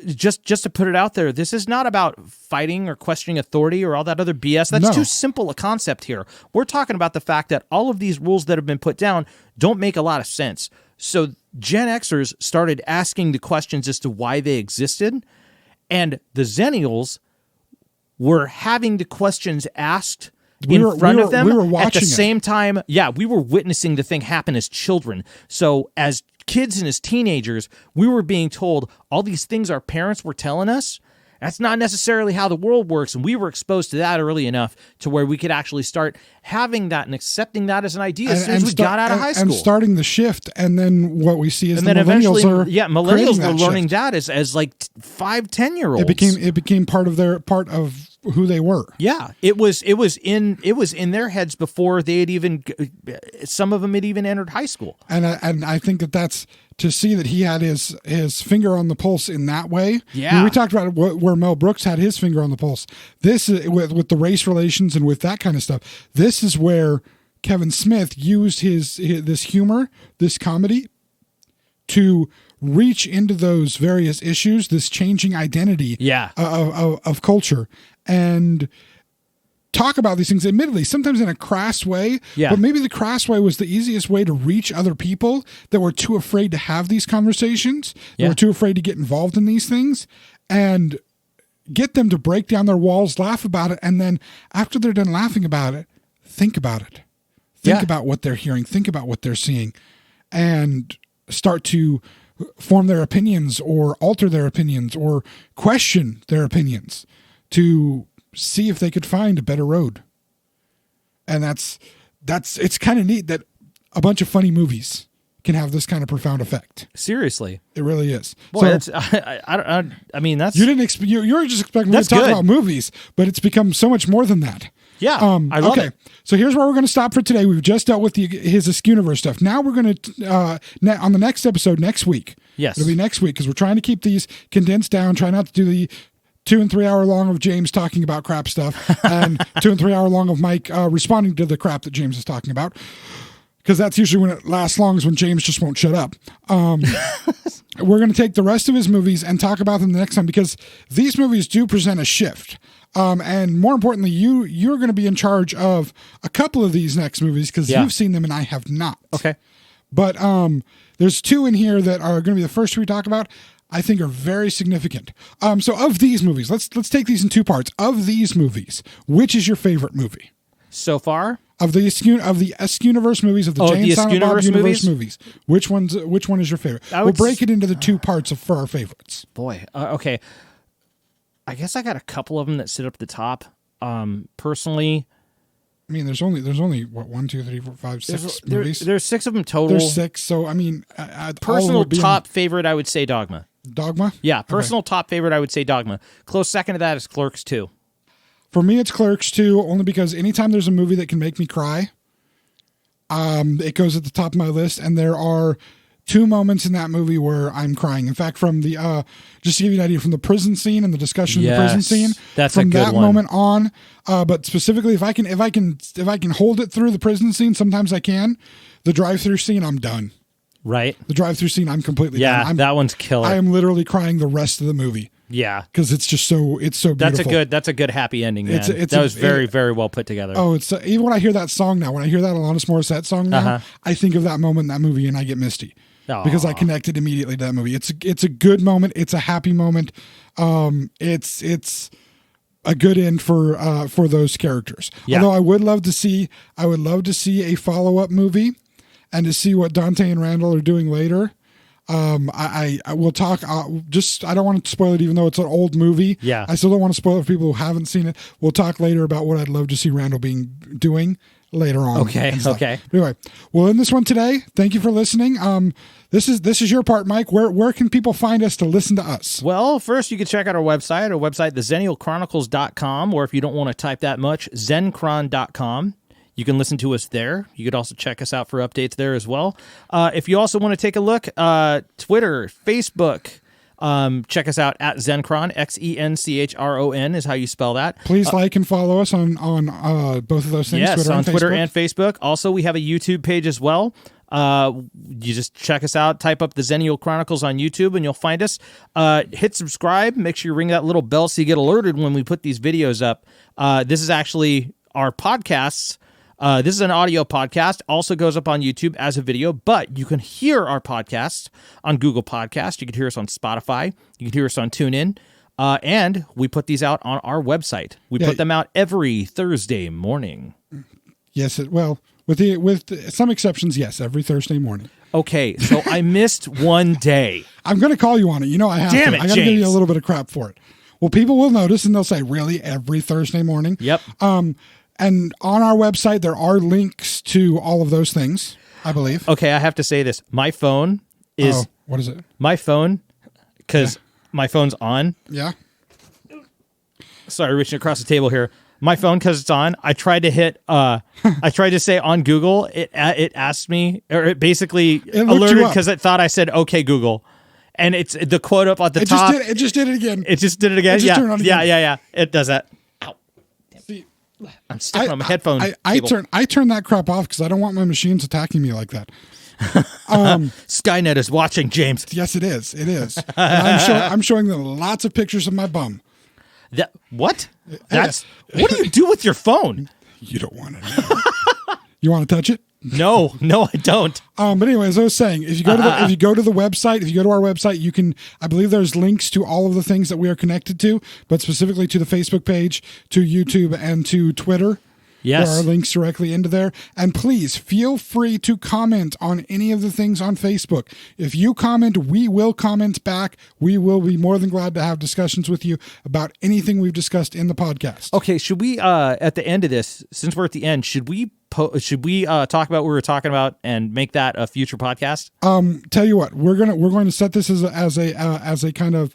just to put it out there, this is not about fighting or questioning authority or all that other BS. That's too simple a concept here. We're talking about the fact that all of these rules that have been put down don't make a lot of sense. So Gen Xers started asking the questions as to why they existed, and the Xennials were having the questions asked in front of them we were at watching the it. same time. Yeah, we were witnessing the thing happen as children. So as kids and as teenagers, we were being told all these things our parents were telling us. That's not necessarily how the world works, and we were exposed to that early enough to where we could actually start having that and accepting that as an idea as soon as we got out of high school. And starting the shift, and then what we see is and the then millennials eventually, are millennials were that learning shift. that as like 5-10-year-olds. It became part of who they were. Yeah, it was in their heads before they had even, some of them had even entered high school. And I think that's to see that he had his finger on the pulse in that way. Yeah. I mean, we talked about where Mel Brooks had his finger on the pulse. This is with the race relations and with that kind of stuff. This is where Kevin Smith used this humor, this comedy, to reach into those various issues, this changing identity of culture, and talk about these things, admittedly, sometimes in a crass way, but maybe the crass way was the easiest way to reach other people that were too afraid to have these conversations, that were too afraid to get involved in these things, and get them to break down their walls, laugh about it, and then after they're done laughing about it, think about it. Think about what they're hearing, think about what they're seeing, and start to form their opinions or alter their opinions or question their opinions to see if they could find a better road. And it's kind of neat that a bunch of funny movies can have this kind of profound effect. Seriously, it really is. Boy, so, I mean, that's you didn't you were just expecting me to talk about movies, but it's become so much more than that. Yeah, I love it. So here's where we're going to stop for today. We've just dealt with his Askewniverse stuff. Now we're going to on the next episode next week. Yes, it'll be next week because we're trying to keep these condensed down. Try not to do the 2 and 3 hour long of James talking about crap stuff and 2 and 3 hour long of Mike responding to the crap that James is talking about. Because that's usually when it lasts long, is when James just won't shut up. We're going to take the rest of his movies and talk about them the next time, because these movies do present a shift. And more importantly, you're going to be in charge of a couple of these next movies because you've seen them and I have not. Okay. But there's 2 in here that are going to be the first 2 we talk about. I think are very significant. So of these movies, let's take these in 2 parts. Of these movies, which is your favorite movie so far? Of the Askewniverse movies, of the Jay and Silent Bob Universe movies, which one is your favorite? We'll break it into the 2 parts for our favorites. Boy, okay. I guess I got a couple of them that sit up at the top. Personally, I mean, there's only what 1, 2, 3, 4, 5, 6 movies. There's 6 of them total. There's 6. So I mean, personal top favorite, I would say Dogma. Dogma? Yeah, personal top favorite, I would say Dogma. Close second to that is Clerks 2. For me, it's Clerks 2, only because anytime there's a movie that can make me cry, it goes at the top of my list. And there are 2 moments in that movie where I'm crying. In fact, from the just to give you an idea, from the prison scene and the discussion in the prison scene, that's from a good that one. moment on. But specifically, if I can hold it through the prison scene, sometimes I can. The drive-through scene, I'm done. Right. The drive-through scene, I'm completely done. Yeah, that one's killer. I am literally crying the rest of the movie. Yeah, because it's so beautiful. That's a good happy ending, man. That was very well put together. Oh, it's even when I hear that song now, when I hear that Alanis Morissette song now, I think of that moment in that movie and I get misty. Aww. Because I connected immediately to that movie. It's a good moment. It's a happy moment. It's a good end for those characters. Yeah. Although I would love to see a follow-up movie and to see what Dante and Randall are doing later. I will talk. I don't want to spoil it, even though it's an old movie. Yeah, I still don't want to spoil it for people who haven't seen it. We'll talk later about what I'd love to see Randall doing later on. Okay. Anyway, we'll end this one today. Thank you for listening. This is your part, Mike. Where can people find us to listen to us? Well, first you can check out our website, thexennialchronicles.com, or if you don't want to type that much, zencron.com. You can listen to us there. You could also check us out for updates there as well. If you also want to take a look, Twitter, Facebook, check us out at Xenchron, Xenchron is how you spell that. Please like and follow us on both of those things. Yes, Twitter on Twitter Facebook. and Facebook. Also, we have a YouTube page as well. You just check us out, type up the Xennial Chronicles on YouTube, and you'll find us. Hit subscribe. Make sure you ring that little bell so you get alerted when we put these videos up. This is actually our podcasts. This is an audio podcast, also goes up on YouTube as a video, but you can hear our podcast on Google Podcasts. You can hear us on Spotify. You can hear us on TuneIn. And we put these out on our website. We put them out every Thursday morning. Yes, with some exceptions, yes, every Thursday morning. Okay, so I missed one day. I'm going to call you on it. You know I have Damn to. it, I got to give you a James. little bit of crap for it. Well, people will notice and they'll say, really, every Thursday morning? Yep. And on our website, there are links to all of those things, I believe. Okay, I have to say this. My phone is... what is it? My phone, because my phone's on. Yeah. Sorry, reaching across the table here. My phone, because it's on, I tried to hit, I tried to say on Google, it asked me, or it basically alerted because it thought I said, okay, Google. And it's the quote up at the top. It just did it again. It just did it again? It just turned on again. Yeah. It does that. Ow. See, I'm stuck on my headphone I cable. turn that crap off because I don't want my machines attacking me like that. Skynet is watching, James. Yes, it is. It is. And I'm showing them lots of pictures of my bum. What? What do you do with your phone? You don't want to know. You want to touch it? No, I don't. But anyways, I was saying, if you go to the website, if you go to our website, you can, I believe there's links to all of the things that we are connected to, but specifically to the Facebook page, to YouTube, and to Twitter. Yes. There are links directly into there. And please feel free to comment on any of the things on Facebook. If you comment, we will comment back. We will be more than glad to have discussions with you about anything we've discussed in the podcast. Okay, should we, at the end of this, since we're at the end, should we talk about what we were talking about and make that a future podcast? Tell you what, we're going to set this as a kind of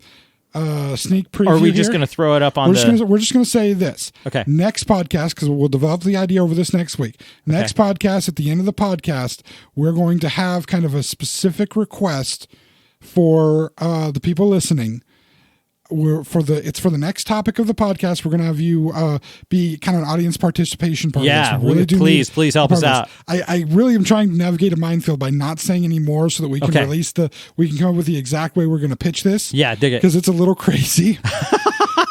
sneak preview. Or are we just going to throw it up on we're just going to say this. Okay. Next podcast, because we'll develop the idea over this next week. Next podcast, at the end of the podcast, we're going to have kind of a specific request for the people listening. It's for the next topic of the podcast. We're going to have you be kind of an audience participation part yeah, of this. Really please help us out. I really am trying to navigate a minefield by not saying any more so that we can we can come up with the exact way we're going to pitch this. Yeah, dig it. Because it's a little crazy.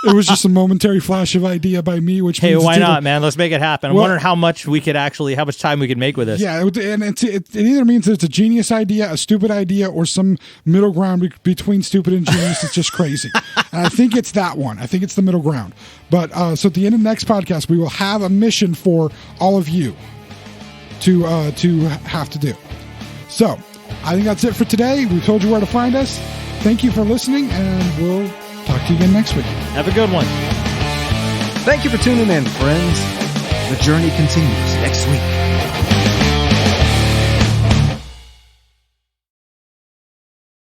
It was just a momentary flash of idea by me, which hey, means why not, man? Let's make it happen. I'm wondering how much time we could make with this. Yeah, and it either means that it's a genius idea, a stupid idea, or some middle ground between stupid and genius. It's just crazy. And I think it's that one. I think it's the middle ground. But so at the end of the next podcast, we will have a mission for all of you to have to do. So I think that's it for today. We told you where to find us. Thank you for listening, and we'll talk to you again next week. Have a good one. Thank you for tuning in, friends. The journey continues next week.